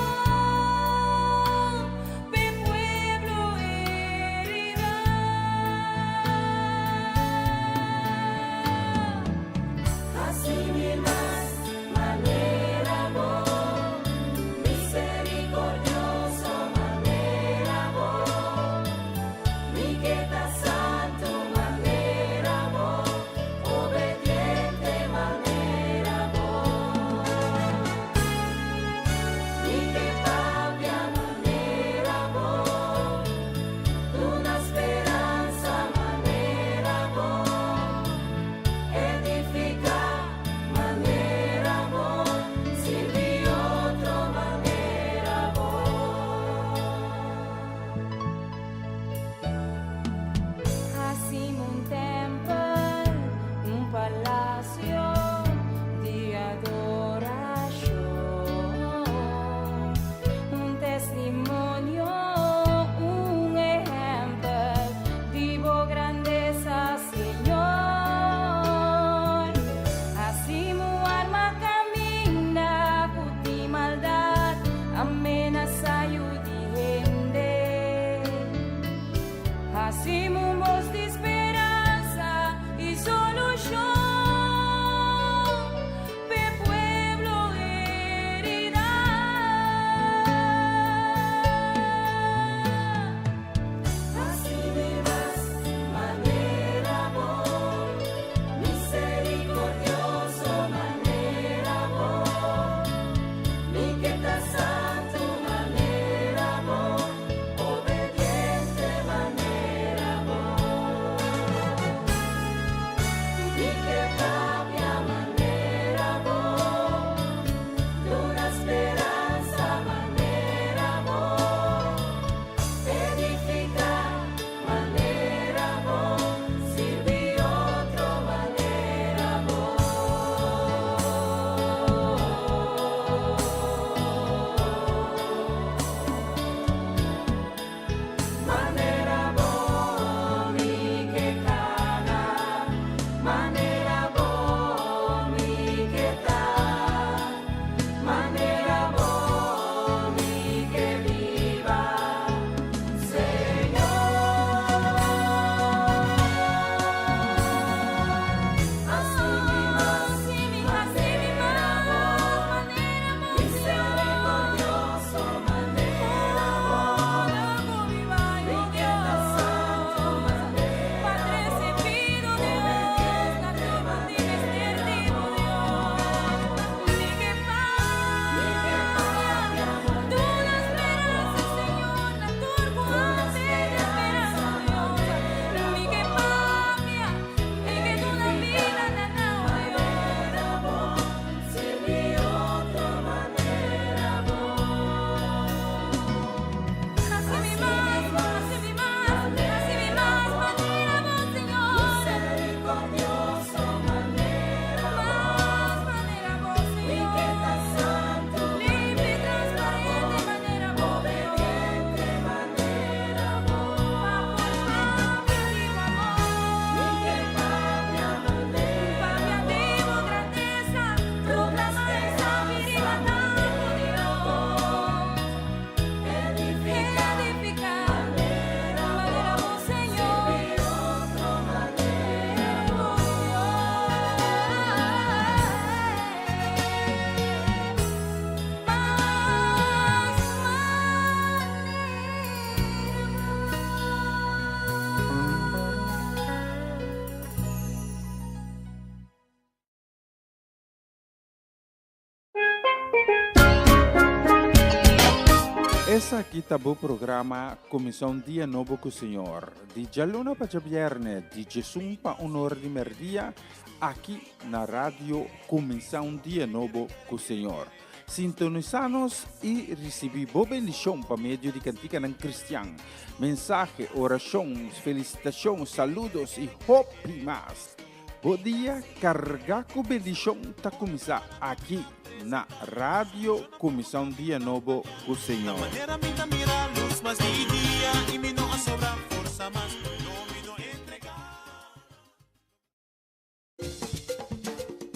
Speaker 2: Essa aqui tá o programa Comissão Dia Novo com o Senhor. De Jaluna para Viernes, de Jesus para Honor de Merdia, aqui na rádio Comissão Dia Novo com o Senhor. Sintonizanos e recebi boa bendição para meio de cantiga ng Cristian. Mensagem, orações, felicitações, saludos e hope mais. Bom dia, carga com bendição tá começar aqui na Rádio Comissão Dia Novo com o Senhor.
Speaker 3: Manera minta mira luz mas di dia y mi no sobra fuerza más no me do entregar.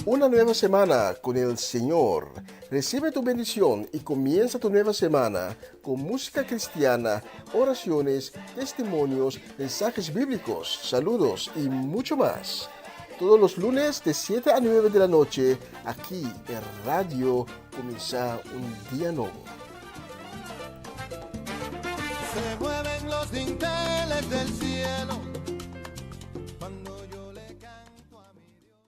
Speaker 7: Una nueva semana con el Señor. Recibe tu bendición y comienza tu nueva semana con música cristiana, oraciones, testimonios, mensajes bíblicos, saludos y mucho más. Todos los lunes de 7 a 9 de la noche, aquí en Radio Comienza un Día Nuevo.
Speaker 4: Se mueven los dinteles del cielo cuando yo le canto a mi Dios.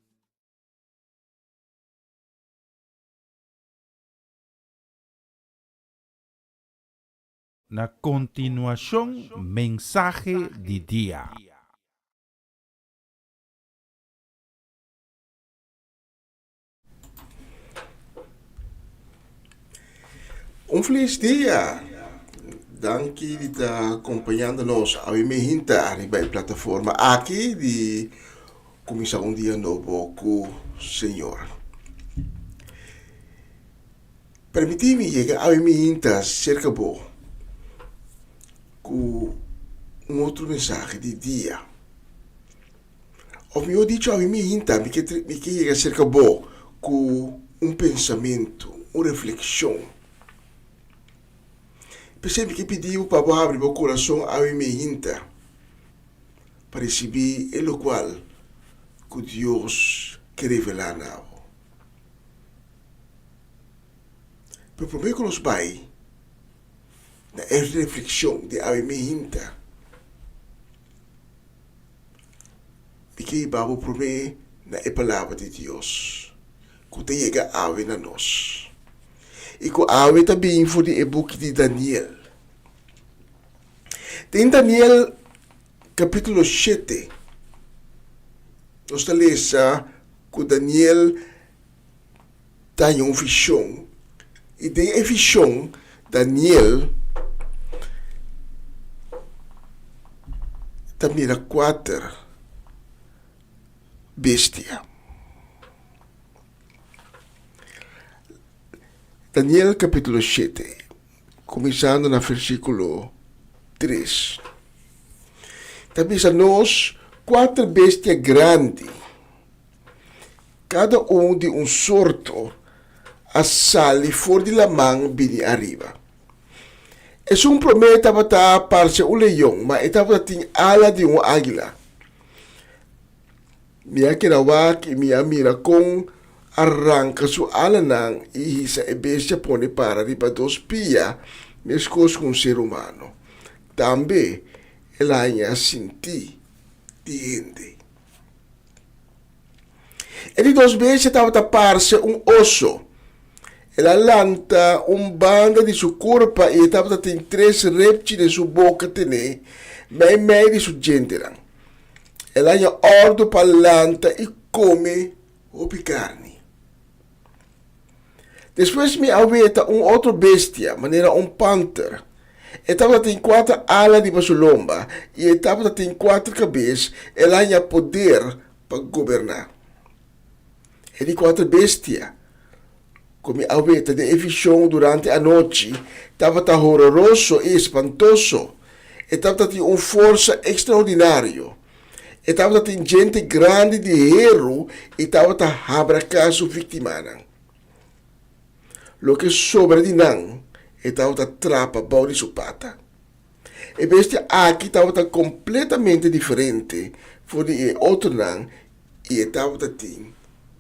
Speaker 2: Na continuação, mensagem de dia.
Speaker 5: Um feliz dia! Danke de estar acompanhando-nos ao Imehinta, na plataforma aqui de Começar um Dia Novo com o Senhor. Permiti-me chegar ao Imehinta cerca bo com outro mensagem de dia. O meu dito ao Imehinta me que chega cerca bo com pensamento, uma reflexão. Percebe que pediu para abrir meu coração ao Imehinta para receber o qual que Deus quer revelar now. Pero primeiro que nos vai na reflexão de ao Imehinta e que Babo promete na palavra de Deus que te chega a na nós. E com a awe também foi o book de Daniel. Tem Daniel capítulo 7. Nós lemos que Daniel tem uma visão. E tem a visão, Daniel também mira 4 bestias. Daniel capítulo 7, começando no versículo 3. Também a nós 4 bestias grandes, cada de sorto, a sali fora de la mão bem arriba. É prometa para parse o leão, mas estava tem ala de águila. Minha kinawak e minha mira com arranca su ala nang ihisa e bestia pone para riba 2 pia mescos com ser humano. Também ela ia sentir diente. E de 2 bestias estava taparse osso. Ela lanta banda de su corpo e estava tem 3 reptiles de sua boca tene, meio de su genteran. Ela ia ordo para lanta e come o carne. Depois me aveta outro bestia, maneira panther. Estava tem 4 alas de sua lomba e estava tem 4 cabeças. Ela tinha poder para governar. E de 4 bestias, como aveta de visão durante a noite, estava horroroso e espantoso. Estava tem força extraordinária. Estava tem gente grande de hierro e estava abraçar sua vítima. Lo que sobra de nan estava trapa bau de sua pata. E bestia aqui estava completamente diferente. Foi de outro nan e estava tem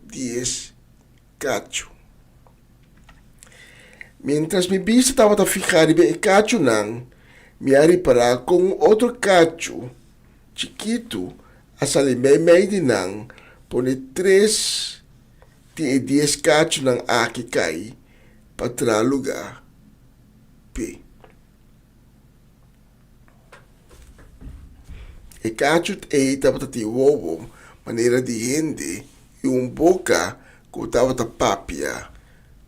Speaker 5: 10 cacho. Mientras mi vista estava a ficar e cacho nan, me reparar com outro cacho chiquito a salir meio de nan, pone 3 de 10 cacho nan aqui cai para lugar P. E cachut estava te wowo, maneira de rende, e boca que estava te papia,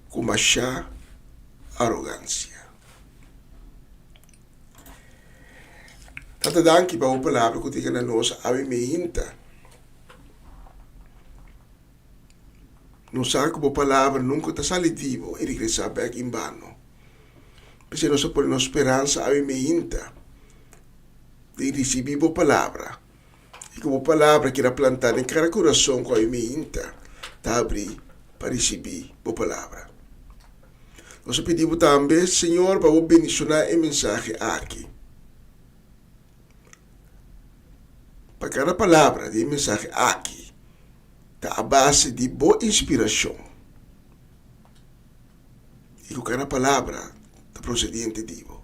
Speaker 5: com machá arrogância. Tata danki para a palavra que diga na nossa ave mehinta. Não sabe que a palavra nunca está salitivo e regressar back em vano. Porque nós por nossa esperança ave mehinta de receber a palavra. E que a palavra que era plantada em cada coração com a ave mehinta está abrir para receber a palavra. Nós pedimos também, Senhor, para bendicionar a mensagem aqui. Para cada palavra de mensagem aqui, está a base de boa inspiração. E com cada palavra está procedente de Deus.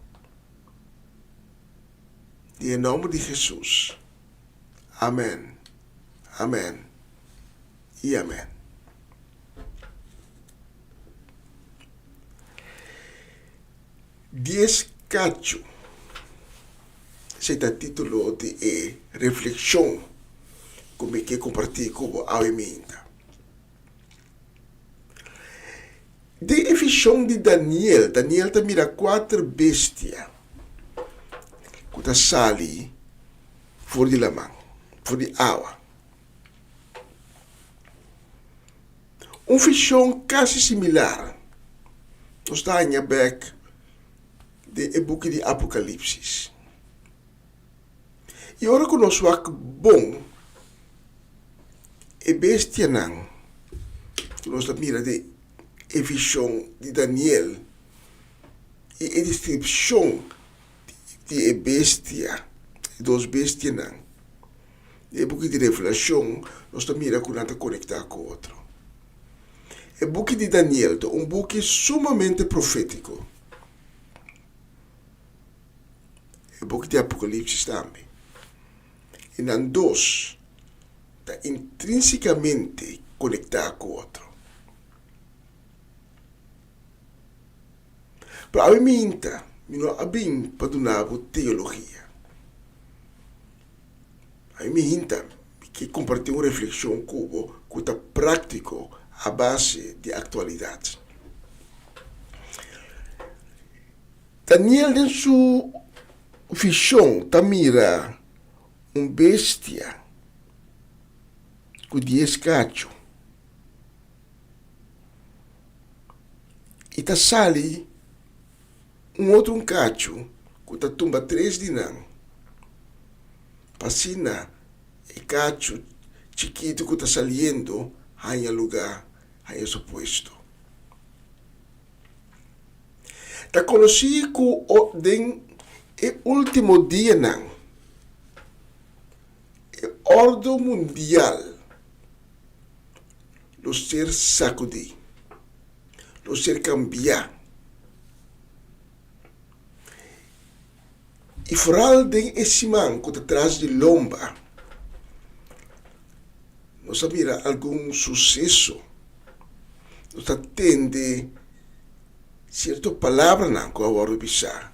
Speaker 5: Em nome de Jesus. Amém. Amém. E amém. Descacho. Esse é o título de reflexão como que compartilho com a emenda. De efeição de Daniel te mira 4 bestias que está sali fora de lamang, fora de água. Feição quase similar está em back de book de Apocalipse. E ora que nós vamos bom, e bestia não, que nós mira de visão de Daniel e a descrição de bestia, dos bestias não. E book de Revelação, nós mira que nós conectar com o outro. E book de Daniel é book sumamente profético. E book de Apocalipse também. E não dois está intrinsecamente conectado com o outro. Para a mim, não há bem para donar teologia. A mim, que compartilha uma reflexão com o que está prático à base de atualidade. Daniel, em sua visão, mira bestia com 10 cachos e sali outro cacho que tumba 3 de não. Passina e cacho chiquito que saliendo em lugar, em suposto. Conheci que o último dia não. Ordem mundial, lo ser sacudir, lo ser cambiar. E foral de esse man que atrás de lomba, nós mira algum sucesso, nós atende certa palavra não que eu vou pisar,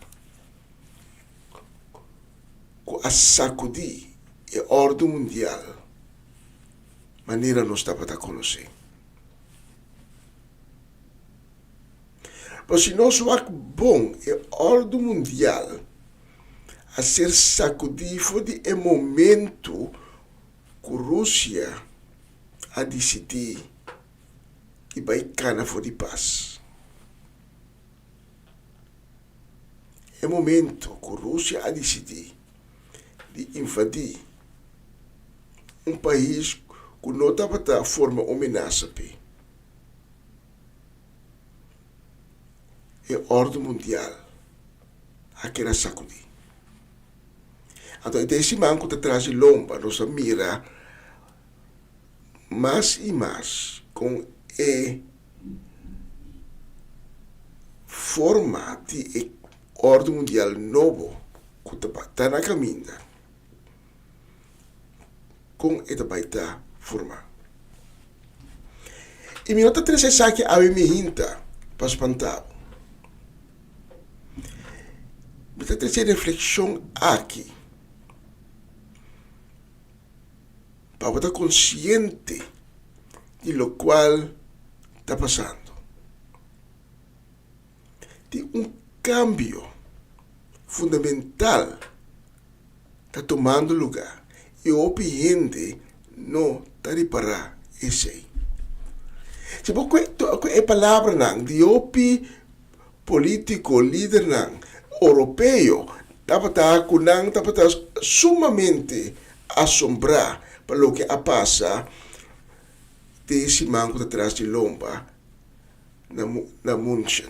Speaker 5: que a sacudir. E ordem mundial, maneira não está para conhecer. Mas se nós vamos bom, é ordem mundial a ser sacudido de momento que a Rússia a decidir que vai cana for de paz. É momento que a Rússia a decidir de invadir país que não estava a forma ameaça. É ordem mundial. Aquela sacudir. Então, esse manco que traz de lomba, nós mira mais e mais com a forma de ordem mundial novo que está na caminho. Com esta baita forma. E me nota 3 saque a me hinta para espantar. Me nota 3 reflexão aqui. para estar consciente de lo cual está pasando. De un cambio fundamental está tomando lugar e o gente não está reparar esse. Se você a palavra não, de opi político líder não, europeu, estava sumamente assombrar para o que passa desse manco atrás de lomba na München.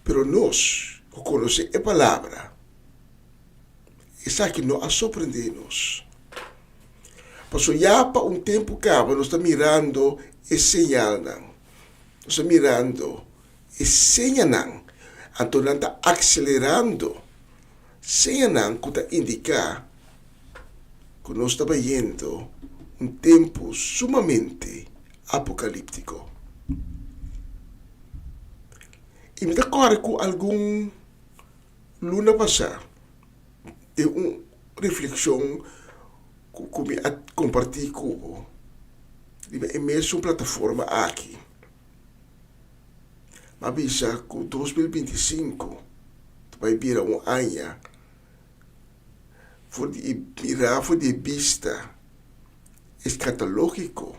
Speaker 5: Pero nós, que conhecemos a palavra, isso aqui não a surpreende-nos. Porque já para um tempo acaba, nós estamos mirando esse sinal, nós estamos mirando esse sinal, então nós estamos acelerando, sinal que está indicar que nós estamos vendo um tempo sumamente apocalíptico. E me decorre com algum luna passada, de uma reflexão que me compartilhei com é mesmo uma plataforma aqui. Mas avisa que 2025 vai virar um ano for de vista escatológico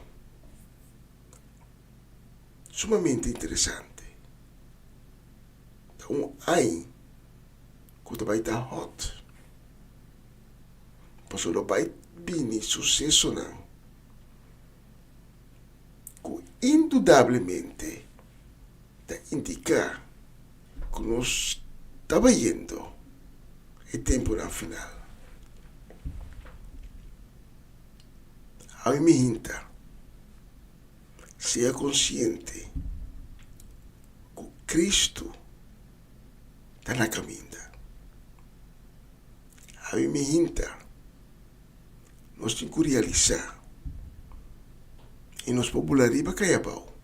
Speaker 5: sumamente interessante. Um ano que vai estar hot. Porque não vai vir sucesso não. Que indudablemente está indicar que nós estamos indo o tempo no final. A mim me hinta, seja consciente que Cristo está na caminha. A mim me hinta, nós temos que realizar e nos popularizar caiabau.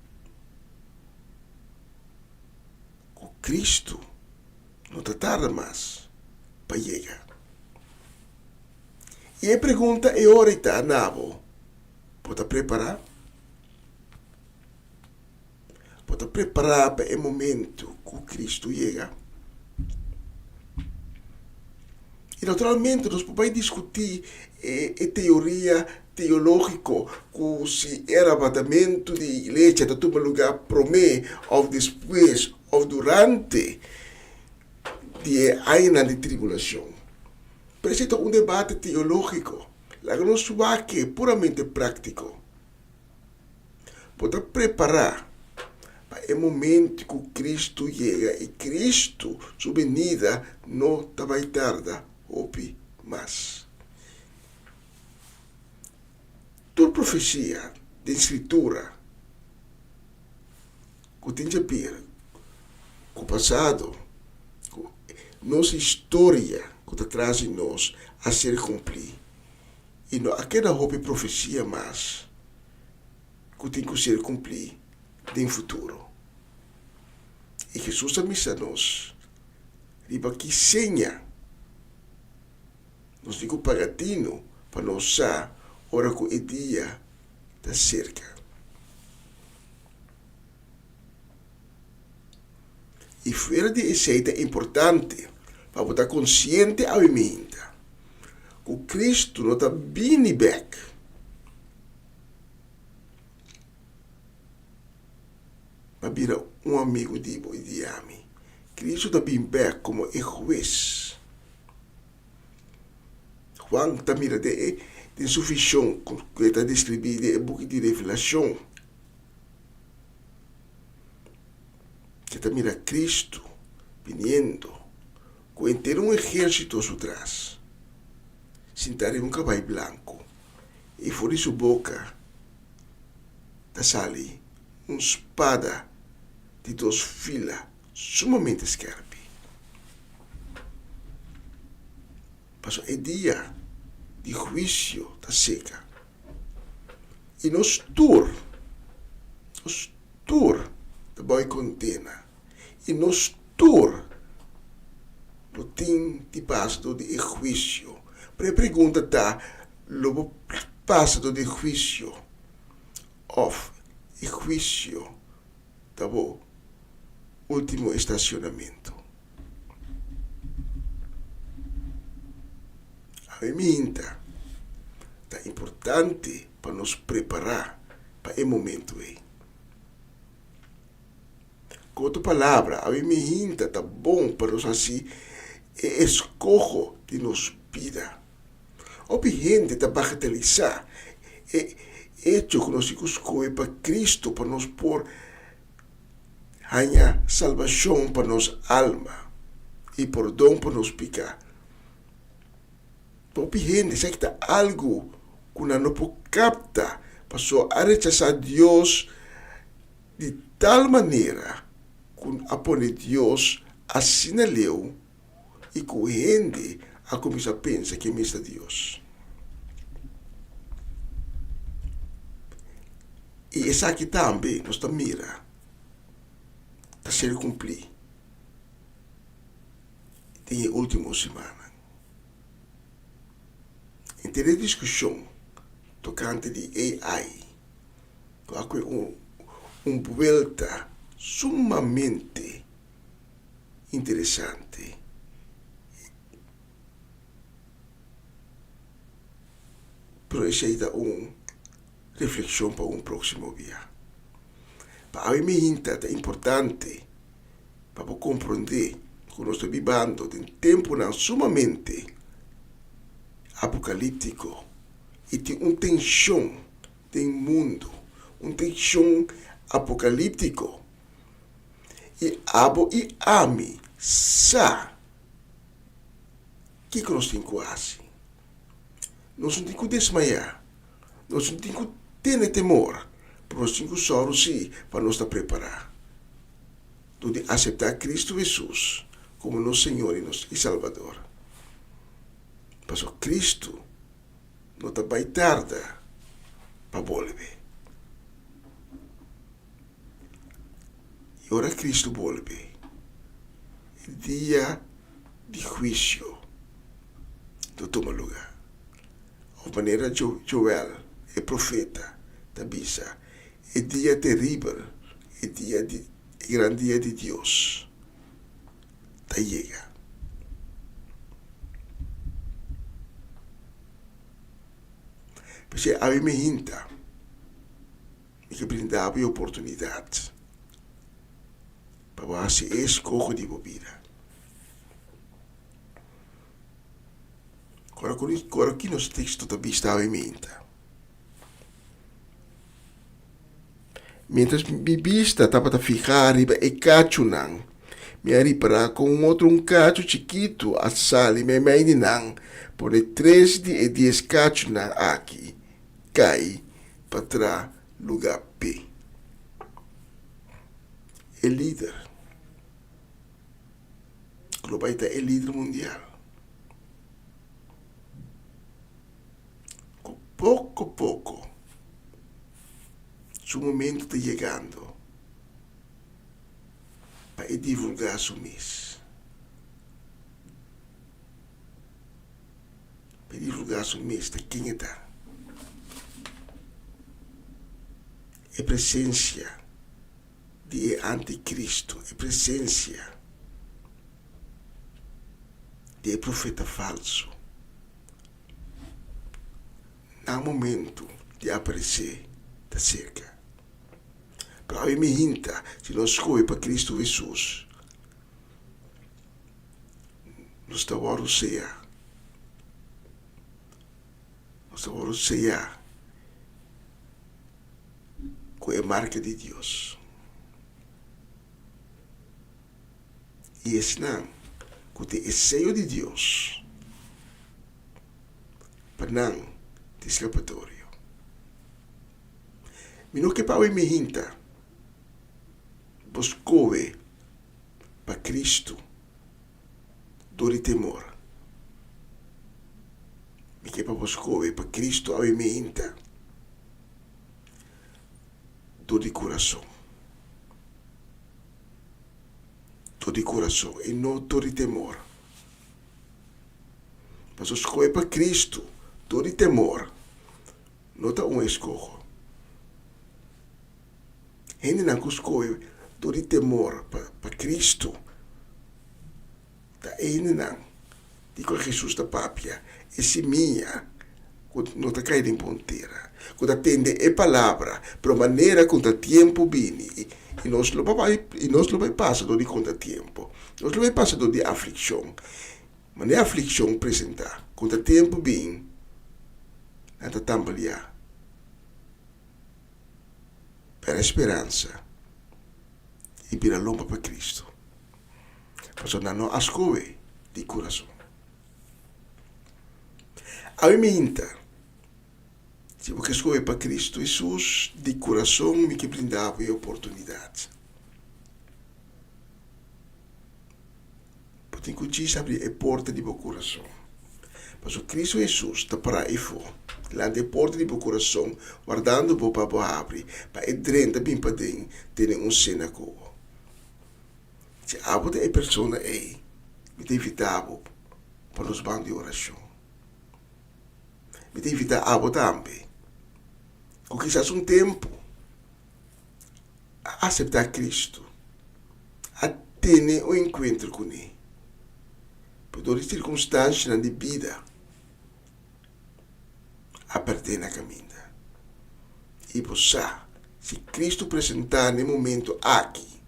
Speaker 5: Que Cristo não tarda mais para chegar. E a pergunta é hora está, Nabo, pode preparar? Pode preparar para o momento que Cristo chega? E naturalmente nós podemos discutir a teoria teológica que se era arrebatamento de igreja está tomando lugar promê ou depois ou durante de anos de tribulação. Pero esse é um debate teológico. Lá que nós que é puramente prático. Pode preparar para o momento que Cristo chega e Cristo, sua venida, não vai tardar. Opi, mas toda profecia de escritura que tem a ver com o passado, com nossa história que traz de nós a ser cumprida. E não aquela opi profecia mais que tem que ser cumprida no futuro. E Jesus avisa nós, riba que senha nós digo pagatino para nós usar hora que o dia está cerca. E fora de receita é importante para estar consciente a emenda que Cristo não está vindo back. Para virar um amigo de mim. Cristo está vindo back como o juiz. Juan está mirando de suficiente que está descrito no book de Revelação. Que está mirando Cristo vindo com inteiro um exército a sua trás. Sentado em um cavalo branco. E fora de sua boca está saindo uma espada de 2 filas sumamente scarpe. Passou o dia de juízo da seca. E nos tur da boa condena. E nos tur no tem de pasto de juízo Pero pergunta está, logo passa do de juízo, of, e juízo, tá bom, último estacionamento. A minta, tá importante para nos preparar para esse momento aí. Com outra palavra, a minta tá bom para nós assim, escojo de nos vida. Ou gente tá bagatelizar, hecho que nós escolhe para Cristo, para nos pôr ganhar salvação para nossa alma e perdão para nos picar. Ou gente, sei que tá algo que não pode captar, passou a rechazar Deus de tal maneira que a pôr Deus assim na leu e que a gente a começar a pensar que é mesmo Deus. E essa aqui também, nós estamos mira, está sendo cumprido. Tem a última semana. Em a discussão tocante de AI, uma volta sumamente interessante. Pero isso aí dá reflexão para próximo dia. Para a minha é importante para compreender que nós estamos vivendo em tempo não sumamente apocalíptico e tem uma tensão no mundo, uma tensão apocalíptico. E abo e ami sa que nós temos quase. Nós não temos que desmaiar, nós não temos que ter temor, mas nós temos que só sim para nos preparar. De aceitar Cristo Jesus como nosso Senhor e Salvador. Mas Cristo não está bem tarde para volver. E agora Cristo volve. O dia de juízo do toma lugar. De maneira Joel, o profeta, da bisa, o dia terrível, o grande dia de Deus, da chega. Porque a minha hinta me brindava a oportunidade para você escolher de bebida. Agora aqui nos textos também estava em mente. Mientras mi vista estava a ficar arriba e cacho não, me arriba com outro cacho chiquito a sala e me não, por 3 e 10 cacho não aqui, cai para trás lugar P. É líder. Globalita é líder mundial. Com pouco a pouco, seu momento está chegando para divulgar seu mês. Para divulgar seu mês de quem está. É presença de anticristo, é presença de profeta falso. No momento de aparecer, está cerca. Para a minha hinta, se nós escolhemos para Cristo Jesus, nós estamos a cear. Nós estamos a cear com a marca de Deus. E esse não, com o sello de Deus, para não ter escapatório. Mas não que para a minha hinta, buscou para Cristo dor e temor. Me que para buscou para Cristo a minha hinta dor de coração. Dor de coração e não dor de temor. Mas escolhe para Cristo, todo de temor, não está escolho. Ele não escolhe todo de temor para Cristo. Tá ele não. Digo Jesus da papia, esse minha, não está caindo em ponteira. Quando atende a palavra, para maneira quando o tempo vem, e nós não vai passar do contratempo. Nós não vai passar do de aflição. Mas não é aflição apresentar. Quando o tempo vem, não está tambalear. Para a esperança e para a lomba para Cristo. Mas não ascoe de coração. A mim se você escolhe para Cristo Jesus, de coração me que brindava a oportunidade. Porque que abrir a porta de meu coração. Mas o Cristo Jesus está para aí fora. Lá de porta de meu coração, guardando o para abrir, para entrar bem para dentro, ter cena com. Se a é pessoa aí, me tem evitado para os bandos de oração. Me tem evitado a também. Com quizás tempo a aceitar Cristo, a ter um encontro com Ele. Por todas as circunstâncias de vida, a perder na caminhada. E você, se Cristo apresentar no momento aqui,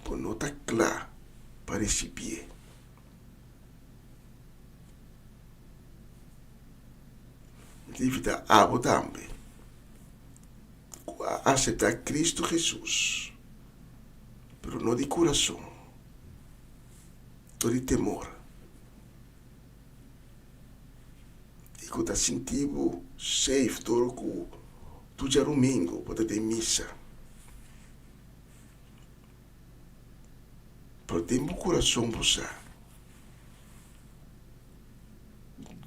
Speaker 5: por não estar claro para receber. Deve dar água também. Aceitar Cristo Jesus, mas não de coração, todo de temor. E quando está sentindo safe, todo com tu já domingo, para ter missa. Pero tem um coração você.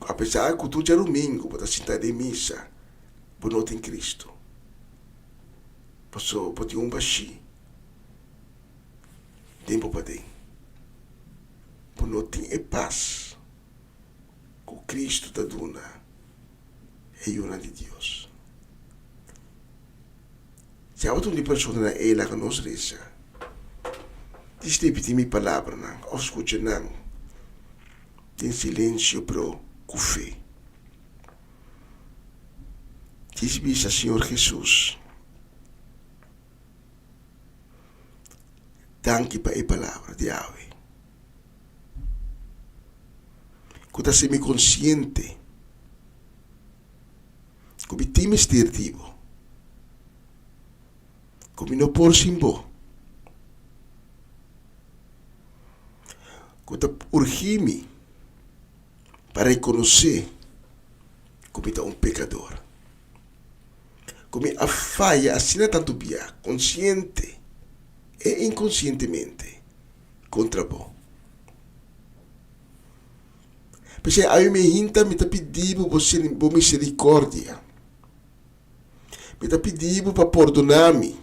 Speaker 5: Apesar que tu já domingo, para sentar de missa, por não tem Cristo. Passou por ter baixi. Tempo para ter. Por não ter paz. Com Cristo da duna. É uma de Deus. Se há outra pessoa na ela que nos reza, diz repetir minha palavra, não, ou escuta não. Tem silêncio pro com fé. Diz-me, Senhor Jesus, danke para a palavra de Yahweh. Quando você me consciente, como time estirtivo, como não por simbo, quando urgime para reconhecer como é um pecador. Como a falha assim tanto bia, consciente e inconscientemente contra você. Porque aí me hinta me está pedindo você misericórdia. Me está pedindo para perdonar-me.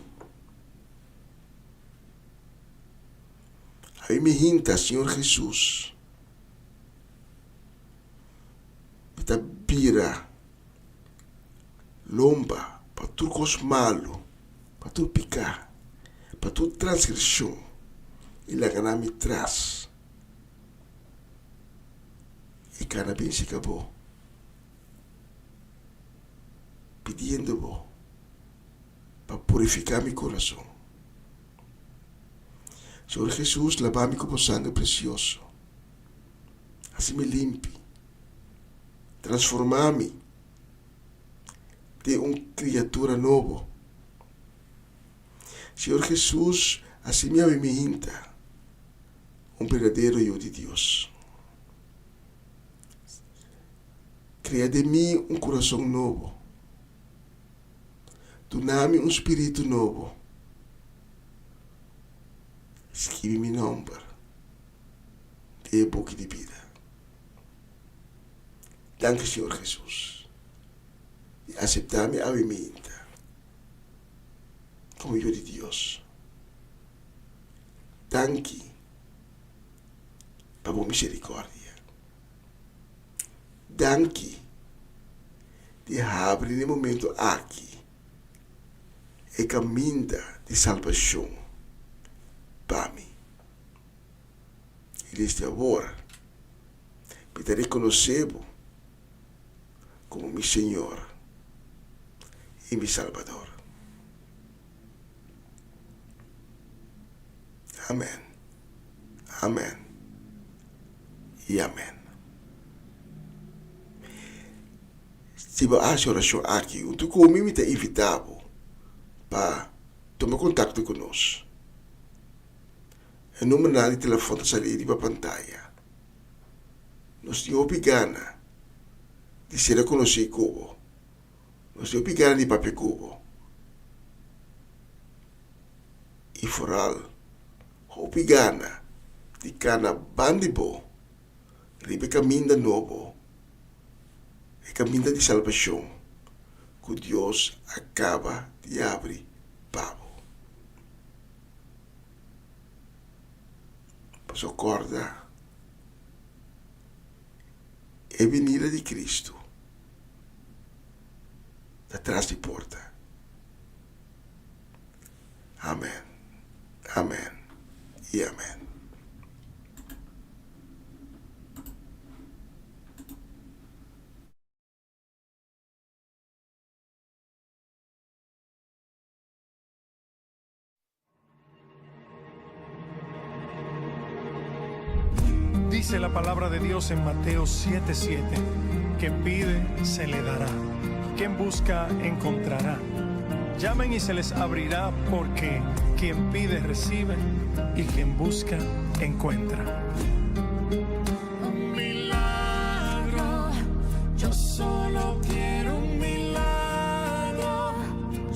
Speaker 5: Aí me hinta, Senhor Jesus. Me está vira lomba para tudo cos malo, para tudo picar, para tudo transgressão. E lá que me traz. E cada bem se acabou. Pedindo-vos para purificar meu coração. Senhor Jesus, lava-me com o sangue precioso. Assim me limpe. Transformar-me de uma criatura nova. Senhor Jesus, assim me alimenta um verdadeiro eu de Deus. Cria de mim um coração novo. Dá-me um espírito novo. Escreve meu nome de boca de vida. Danke, Senhor Jesus. E aceitar-me a mim como eu de Deus. Danke por misericordia. Danke de abrir no momento aqui e caminho de salvação para mim. E desde agora, me te reconhecebo como meu Senhor e meu Salvador. Amém. Amém. E amém. Se você acha oração aqui, o que eu me te invitava para tomar contato conosco. O número de telefone está ali na pantalla. Nós temos obrigada de ser conhecido como. Nós temos obrigada de papel como. E foral, obrigada de cada bandibo, ribe caminho novo, e caminho de salvação, que Deus acaba de abrir para você. Pois acorda, é venida de Cristo, atrás de porta. Amém, amém e amém.
Speaker 8: Dice la palabra de Dios en Mateo 7:7, quien pide, se le dará, quien busca, encontrará. Llamen y se les abrirá, porque quien pide, recibe, y quien busca, encuentra.
Speaker 3: Un milagro, yo solo quiero un milagro,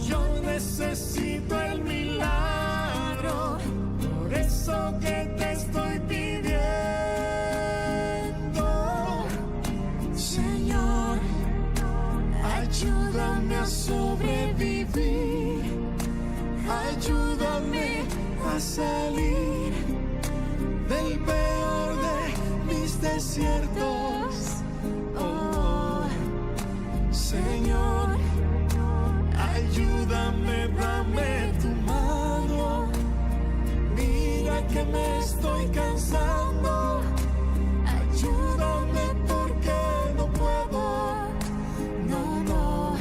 Speaker 3: yo necesito el milagro, por eso que te estoy pidiendo, Señor, ayúdame a sobrevivir, ayúdame a salir del peor de mis desiertos. Oh, Señor, ayúdame, dame tu mano. Mira que me estoy cansando. Ayúdame porque no puedo. No, no.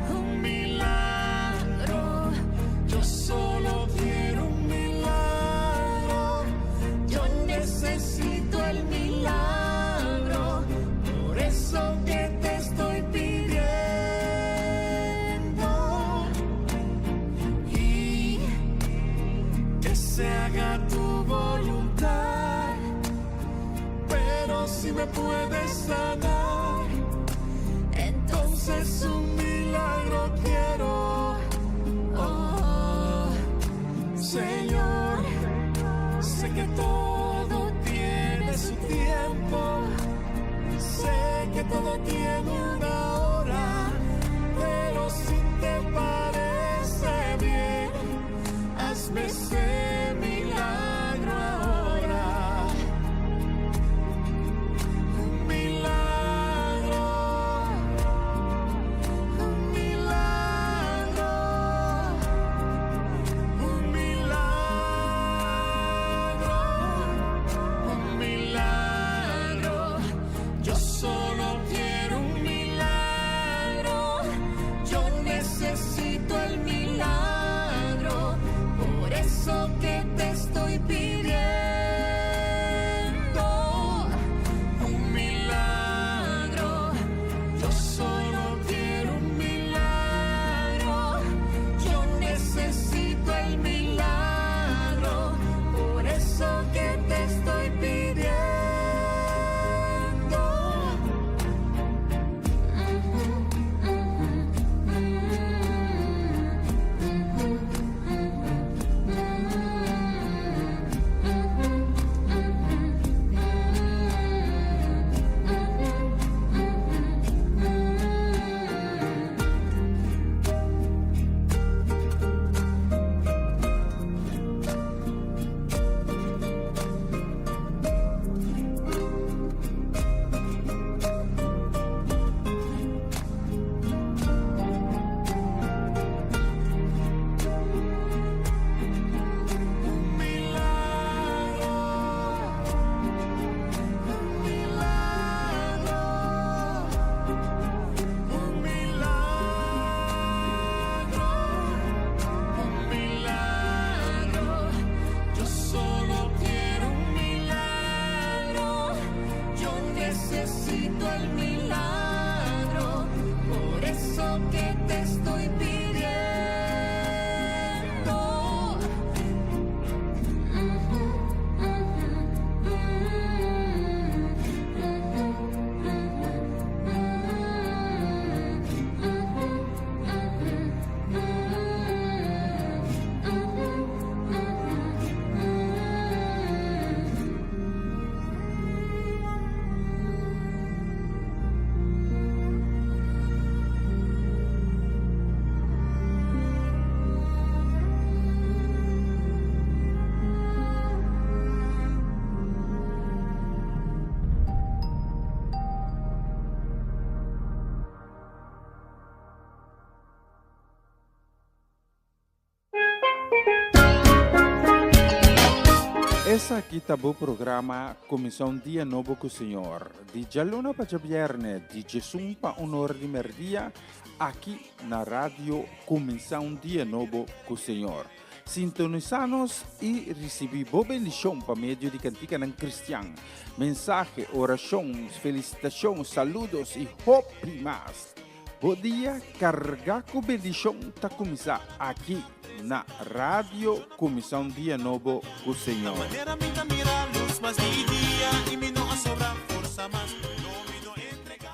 Speaker 3: Un milagro. Yo solo quiero un milagro. Yo necesito el milagro. Por eso que te estoy pidiendo. Y que se haga tu voluntad. Pero si me puedes sanar, entonces un milagro quiero. Oh, Señor, sé que todo tiene su tiempo, sé que todo tiene una hora, pero si te parece bien, hazme ese milagro ahora. Un milagro, un milagro, un milagro, un milagro. Yo solo quiero un milagro.
Speaker 2: Essa aqui tá o programa Comissão Dia Novo com o Senhor. De Jaluna para Viernes, de Jesus para Honor de Merdia, aqui na rádio Comissão Dia Novo com o Senhor. Sintonizanos e recebi boa bendição para meio de cantiga ng Cristian. Mensagem, orações, felicitações, saludos e hope mais. Bom dia, carga com bendição tá começar aqui na Rádio Comissão Dia Novo com o Senhor.
Speaker 3: Manera me mira luz más día y mi no sobra fuerza más no me do entregar.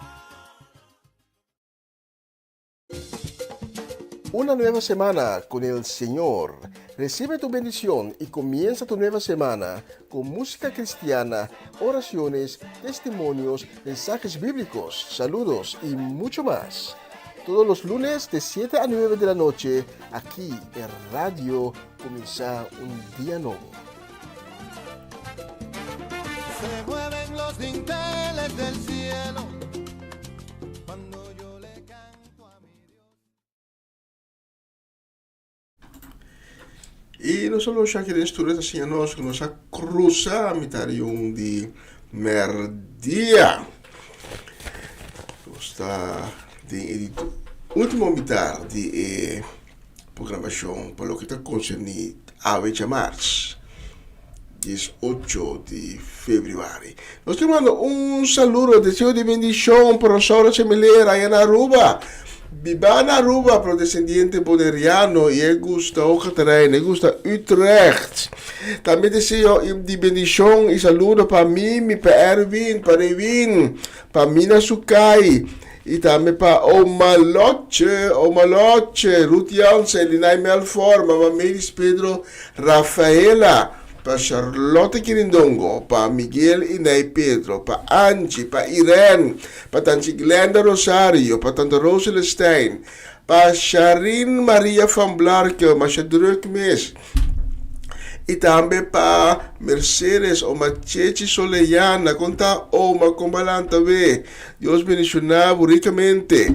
Speaker 7: Una nueva semana con el Señor. Recibe tu bendición y comienza tu nueva semana con música cristiana, oraciones, testimonios, mensajes bíblicos, saludos y mucho más. Todos los lunes de 7 a 9 de la noche, aquí en Radio Comienza un Día Nuevo.
Speaker 4: Se mueven los dinteles del cielo cuando yo le canto a mi Dios.
Speaker 5: E não só já que estudos assim a nós que nós a cruzar a mitad de merdia. Está de última mitad de programação para o que está concernendo a 20 de março. 18 de fevereiro. Nós te mando saludo, desejo de bendição para a Saura Semelera aí na Aruba. Viva na Aruba, para o descendente boneriano, e gusta o Catarina, e gusta Utrecht. Também desejo de bendição e saludo para mim, para Erwin, para Evin, para Mina Sukai, e também para Omaloche, Ruth Jansen, Linay Melfor, Mama Meris Pedro, Rafaela, para Charlotte Quirindongo, para Miguel Inay Pedro, para Angie, para Irene, para Tanti Glenda Rosario, para Tante Rosel Stein, para Sharin Maria van Blarke, Masha Drukmes, e também para Mercedes, Oma Chechi Soleyana, conta Oma Combalanta B, Deus bendicionar ricamente,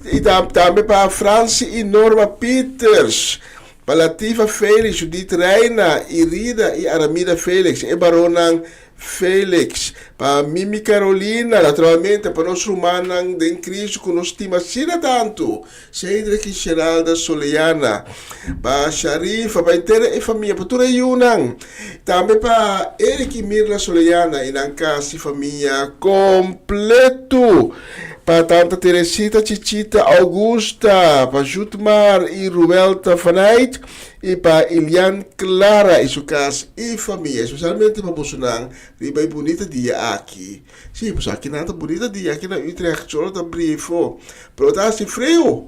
Speaker 5: e também para Franci e Norma Peters, para Latifa Felix, Judith Reina, Irida e Aramida Felix, e Baronan Felix, para Mimi Carolina, naturalmente, para nós rumanang de Cristo, que nos estima sina tanto, Cedric e Geralda Soleyana, para Sharifa, para inteira e família, para toda Yunang, também para Eric e Mirla Soleyana, e casa e família completo, para Tanta Teresita, Chichita, Augusta, para Jutmar e Ruelta Fanait, e para Ilian Clara e sua casa e família, especialmente para Bolsonaro, riba e bonita dia aqui. Sim, pois aqui nada bonita dia aqui na Utrecht, só tá brifo. Protaste frio.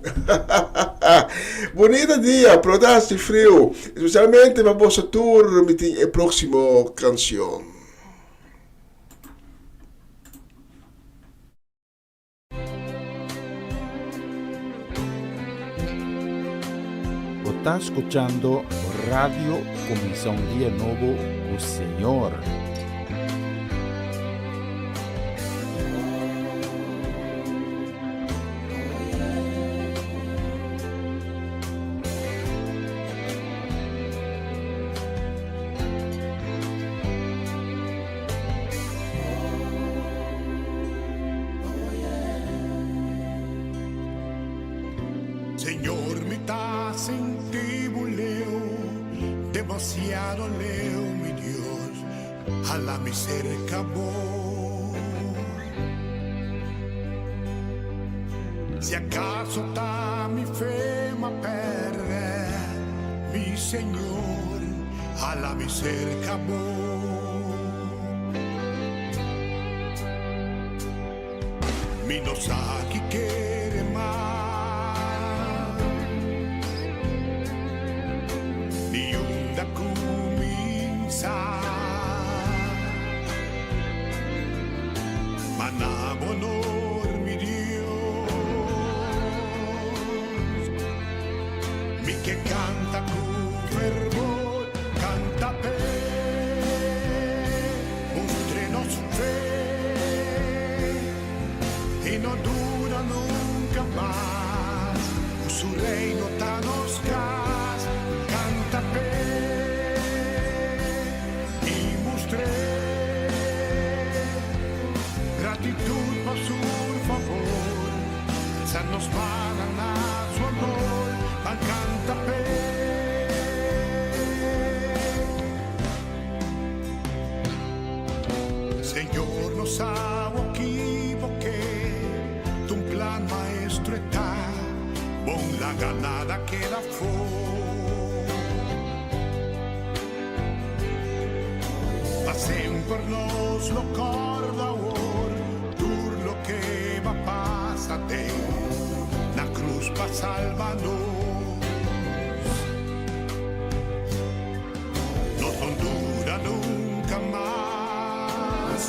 Speaker 5: Bonita dia, protaste frio, especialmente para Bolsa Tour, e próximo canção.
Speaker 2: Está escuchando Radio Comisión Día Nuevo con Señor.
Speaker 4: Señor, me estás en ti, buleo, demasiado leo, mi Dios, a la miseria amor. Si acaso está mi fe me perde, mi Señor, a la miseria amor. Mi no sabe quiere más. Honor, mi Dios, mi que canta con fervor, canta pe, mostremos su fe y no dura nunca más, su reino está nos gas, canta pe y nos mandan a su honor, al cantapé. Señor, no sabe equivoqué, tu plan maestro está, con la ganada que la fue. Passem per nos lo cordador, tur lo que va pásate, la cruz va salvarnos. No dura nunca más,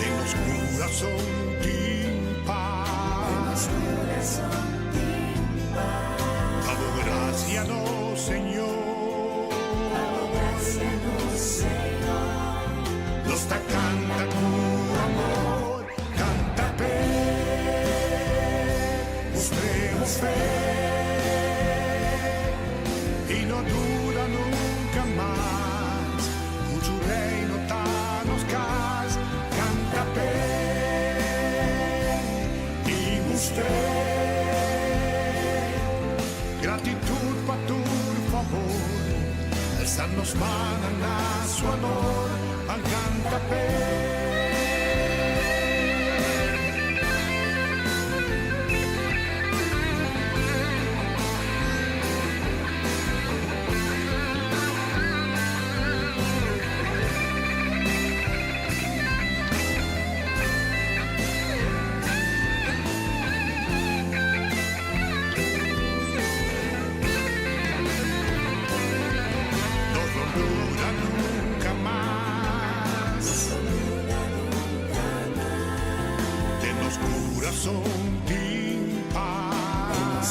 Speaker 4: en los corazón sin paz. Damos gracias, no, Señor. Nos ta canta tu amor, canta pe, mostremos fe, y no dura nunca más, tu reino tanos cas, canta pe, y mostré gratitud pa tu favor. Nos mandan a su honor, al cantapé. Corazón sin paz.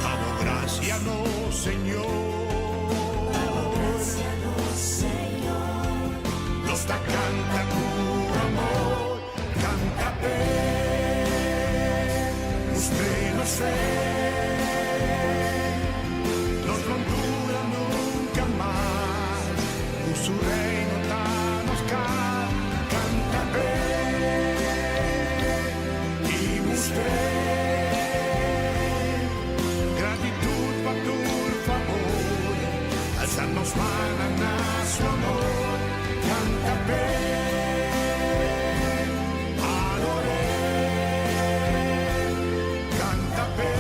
Speaker 4: Damos gracias, no, Señor. Nos da canta tu amor, canta pe, mostremos fe. Nos no dura nunca más, su reino danos canta pe. Gratitud pa tu favor, alzarnos mandan a su amor, canta pe, adoré, canta pe.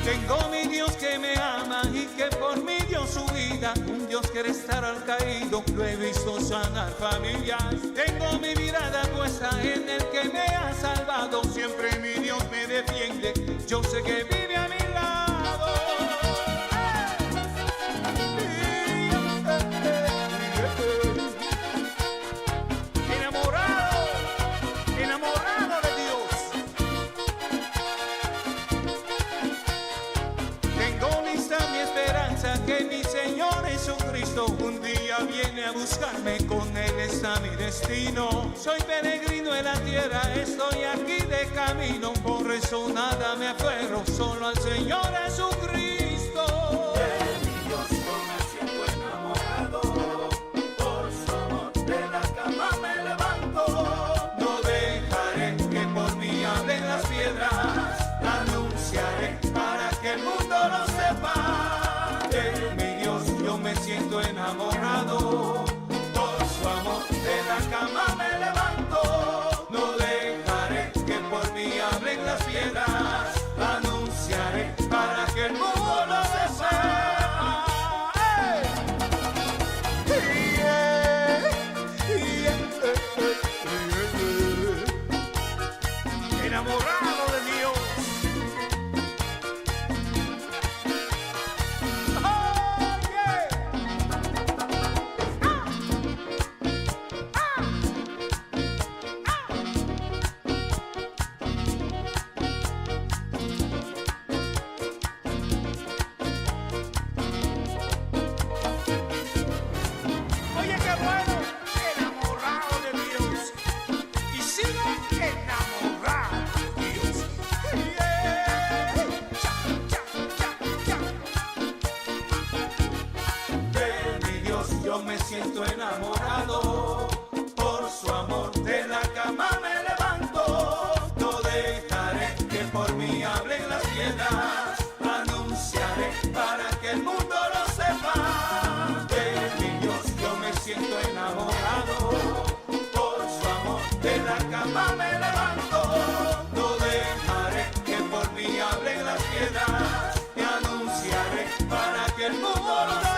Speaker 6: Tengo mi Dios que me ama y que por mí dio su vida, un Dios que estar al caído, lo he visto sanar familias. Tengo mi mirada puesta en el que me ha salvado, siempre mi Dios me defiende, yo sé que vive a mi lado. Enamorado de Dios. Tengo lista mi esperanza que mi Señor Jesucristo un día viene a buscarme, con Él está mi destino. Soy peregrino en la tierra, estoy aquí de camino, por eso nada me aferro, solo al Señor Jesucristo.
Speaker 1: De mi Dios yo me siento enamorado, por su amor de la cama me levanto.
Speaker 6: No dejaré que por mí hablen las piedras, anunciaré para que el mundo lo sepa. De mi Dios yo me siento enamorado, por su amor de la cama me levanto. No dejaré que por mí hablen las piedras, anunciaré para que el mundo
Speaker 3: siento enamorado. Por su amor de la cama me levanto. No dejaré que por mí hablen las piedras. Anunciaré para que el mundo lo sepa. De mi Dios yo me siento enamorado. Por su amor de la cama me levanto. No dejaré que por mí hablen las piedras. Y anunciaré para que el mundo lo sepa.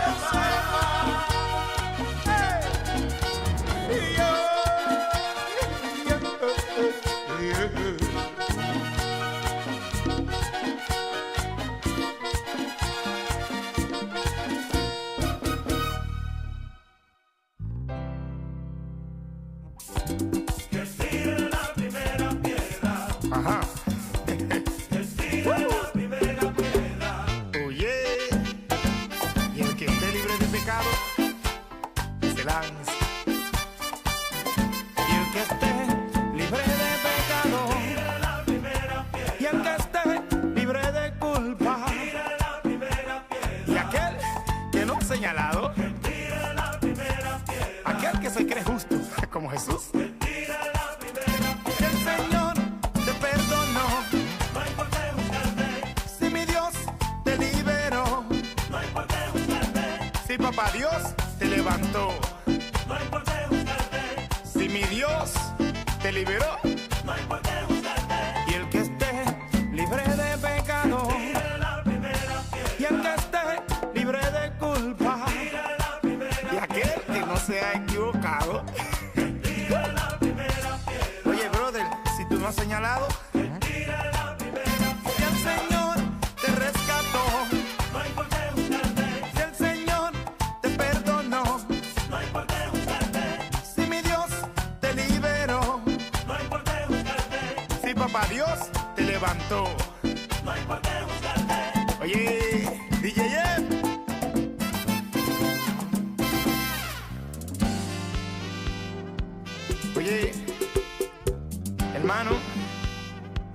Speaker 9: Ajá. Oye, y el que esté libre de pecado, se lance. Y el que esté libre de pecado, y el que esté libre de culpa, y aquel que no ha señalado, aquel que se cree justo, como Jesús. Papá Dios te levantó. No hay por qué juzgarte. Si mi Dios te liberó. No hay por qué juzgarte. Y el que esté libre de pecado. Tira la primera piedra. Y el que esté libre de culpa. Tira la primera. Y aquel que no se ha equivocado. Tira la primera piedra. Oye, brother, si tú no has señalado. Tira la primera piedra. Y el Señor te rescató. No hay por qué juzgarte. Papá Dios te levantó. No hay por qué juzgarte. Oye, DJ. Oye, hermano,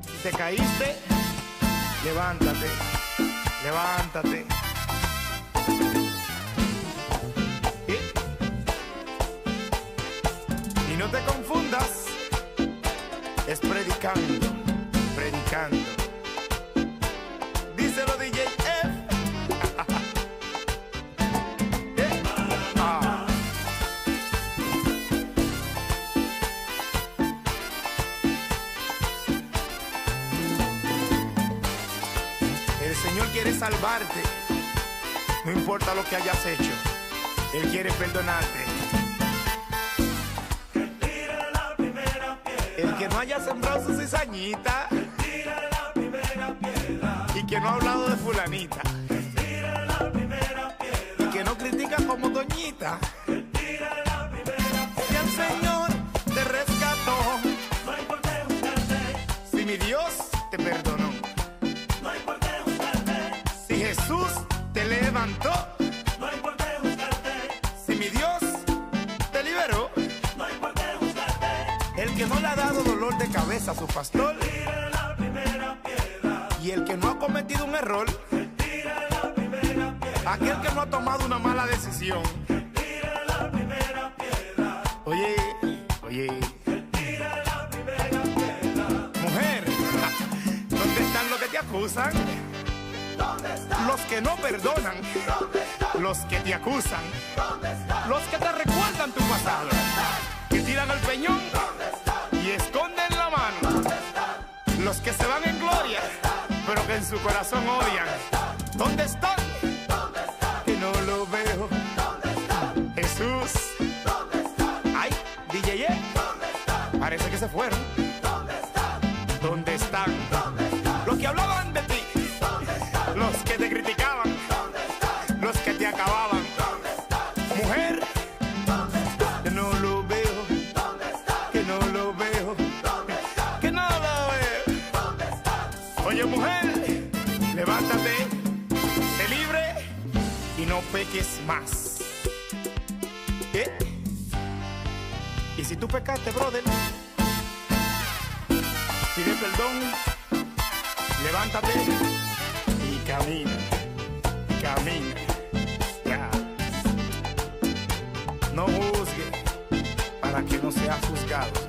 Speaker 9: si te caíste, levántate, levántate. Y no te confundas. Es predicando, predicando. Díselo, DJ F. El Señor quiere salvarte. No importa lo que hayas hecho. Él quiere perdonarte. El que no haya sembrado su cizañita, tira la primera piedra. Y que no ha hablado de fulanita, tira la primera piedra. Y que no critica como doñita, tira la primera piedra. Si el Señor te rescató, no hay por qué juzgarte. Si mi Dios te perdonó, no hay por qué juzgarte. Si Jesús te levantó, no hay por qué juzgarte. Si mi Dios te liberó, no hay por qué juzgarte. El que no le ha dado dolor de cabeza a su pastor, tira la primera piedra. Y el que no ha cometido un error, tira la primera piedra. Aquel que no ha tomado una mala decisión, tira la primera piedra. Oye, oye, tira la primera piedra. Mujer, ¿dónde están los que te acusan? ¿Dónde están? Los que no perdonan. ¿Dónde están? Los que te acusan. ¿Dónde están? Los que te recuerdan tu pasado. Que tiran el peñón. ¿Dónde están? Y esconden la mano. ¿Dónde están? Los que se van en gloria, pero que en su corazón odian. ¿Dónde están? ¿Dónde están? Que no lo veo. ¿Dónde están? Jesús. ¿Dónde están? Ay, DJ. ¿Dónde están? Parece que se fueron. ¿Dónde están? ¿Dónde están? ¿Dónde están? Los que hablaban de ti. ¿Dónde están? Los que te criticaban. ¿Dónde están? Los que te acababan. ¿Dónde están? Mujer. ¿Dónde están? Que no lo veo. ¿Dónde están? Que no lo veo. ¿Dónde están? Que no lo veo. ¿Dónde están? Oye, mujer, levántate, sé libre y no peques más. Y si tú pecaste, brother, pide perdón, levántate y camina, camina. Ya. seas juzgado.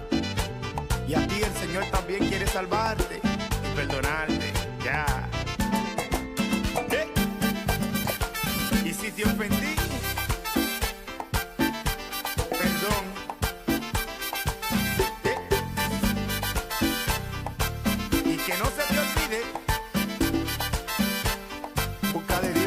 Speaker 9: Y a ti el Señor también quiere salvarte y perdonarte. Ya. Y si te ofendí, perdón. Y que no se te olvide, busca de Dios.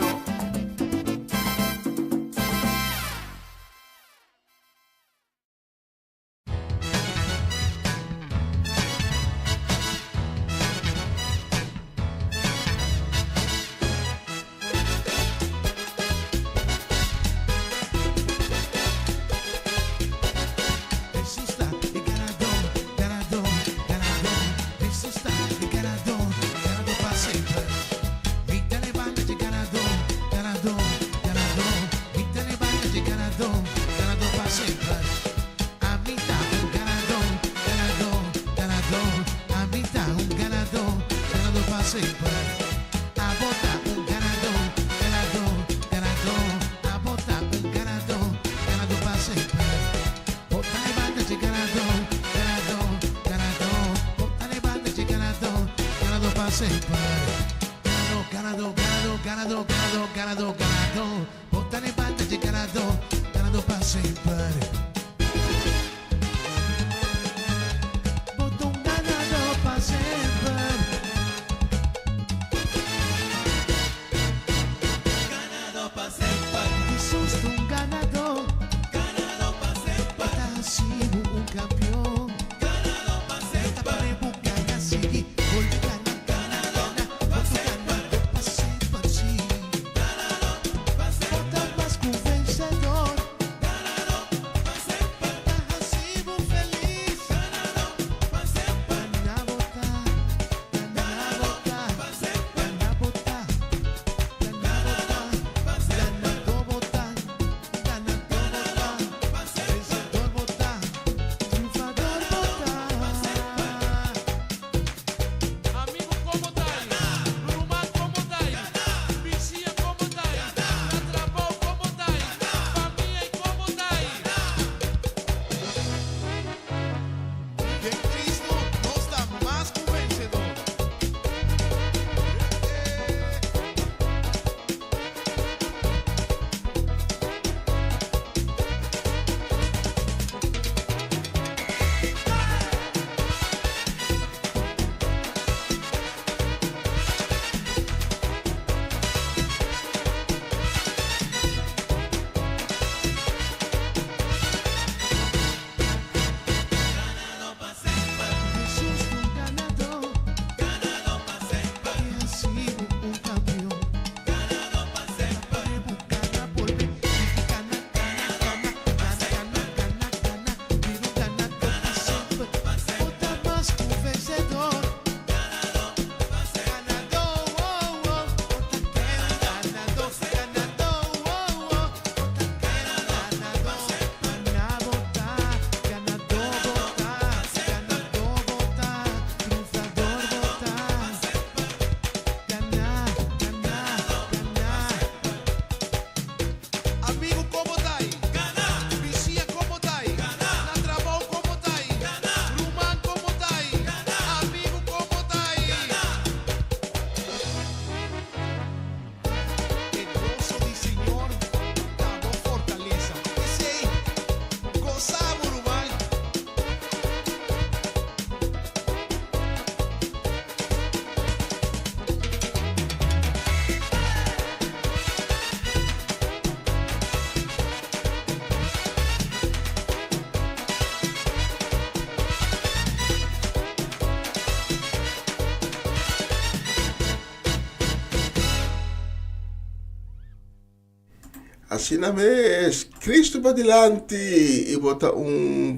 Speaker 5: Así na mes, Cristo para diante e bota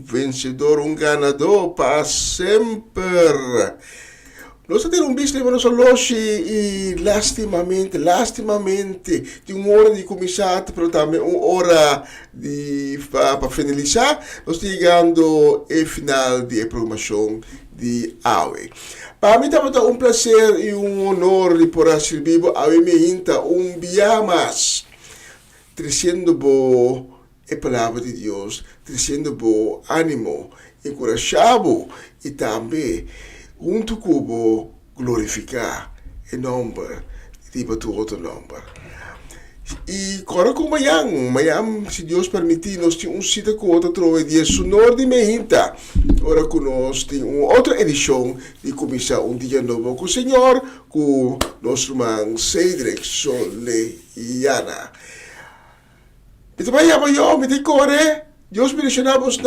Speaker 5: vencedor, ganador para sempre. Nós temos business, mas nós e lastimamente, de hora de começar, mas também hora de para finalizar, nós chegando ao final da programação de AWE. Para mim também prazer e honor de poder servir a mim ainda biamas. Trazendo a palavra de Deus, trazendo bom ânimo, encorajado e também, junto com o glorificar o nome de tu outro nome. E agora com amanhã, se Deus permitir, nós temos cita com outra trova dia sonor de meinta. Ora com nós tem uma outra edição de começar dia novo com o Senhor, com nosso irmão Cedric Soleiana. Então vai eu me decore, Deus me mencionamos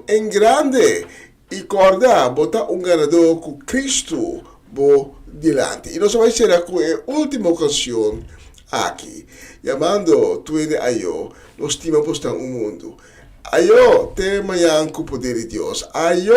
Speaker 5: em grande e corda botar ganador com Cristo por delante. E nós vamos ser com a última canção aqui, chamando tuene ayo, nós temos postar mundo. Ayo, te manhã com o poder de Deus. Ayo.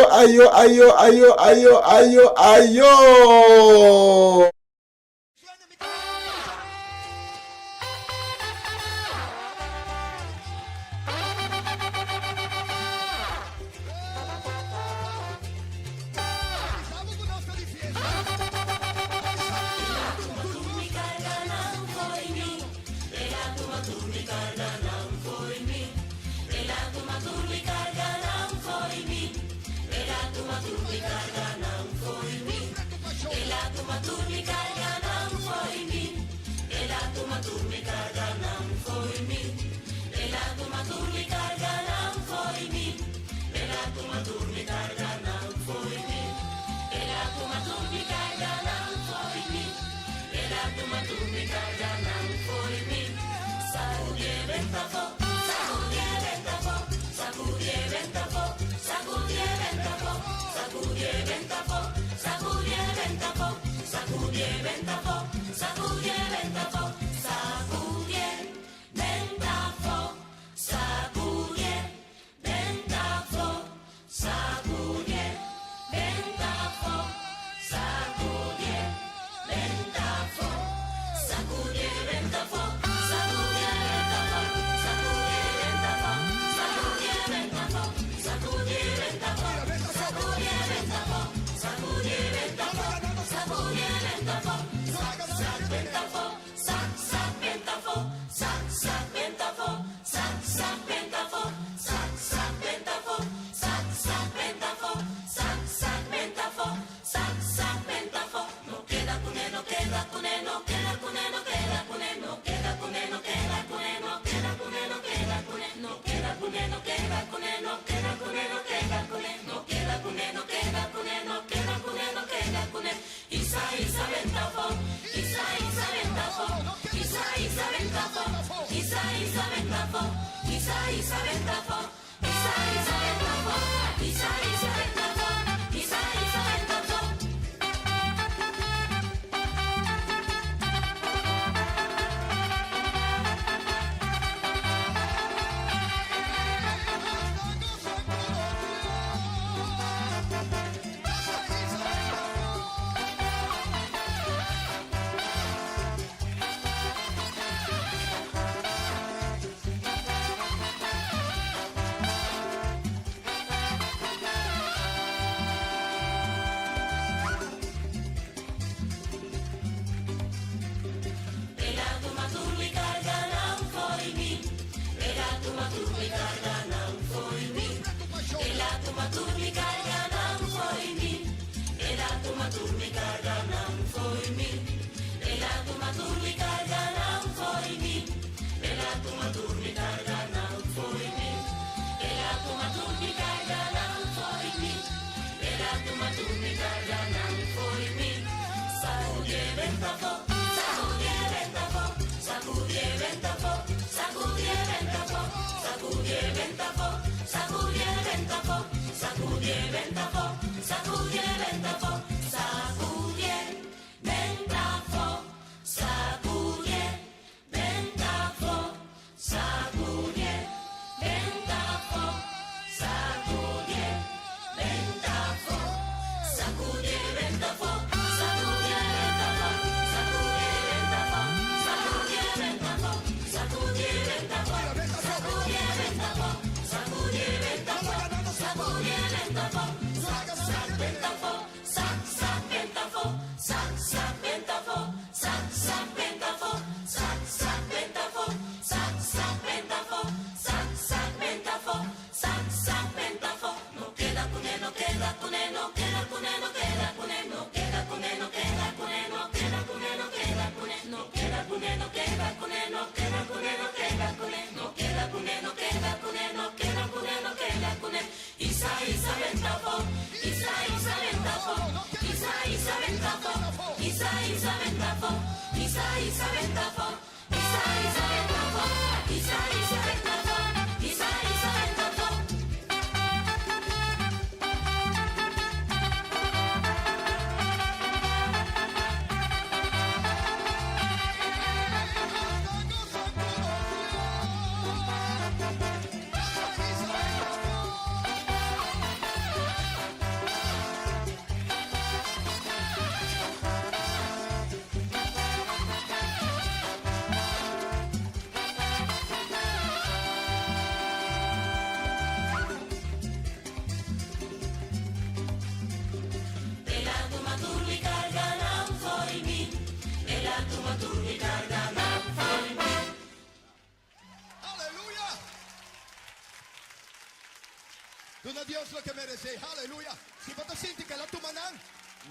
Speaker 4: a Dios lo que merece. Aleluya. Si vas a sentir que la tumanan.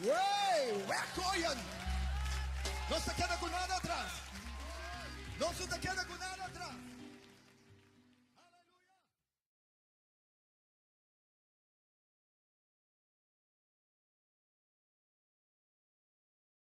Speaker 4: ¡Wey! ¡Wecoyan! No se queda con nada atrás. No se te queda con nada atrás.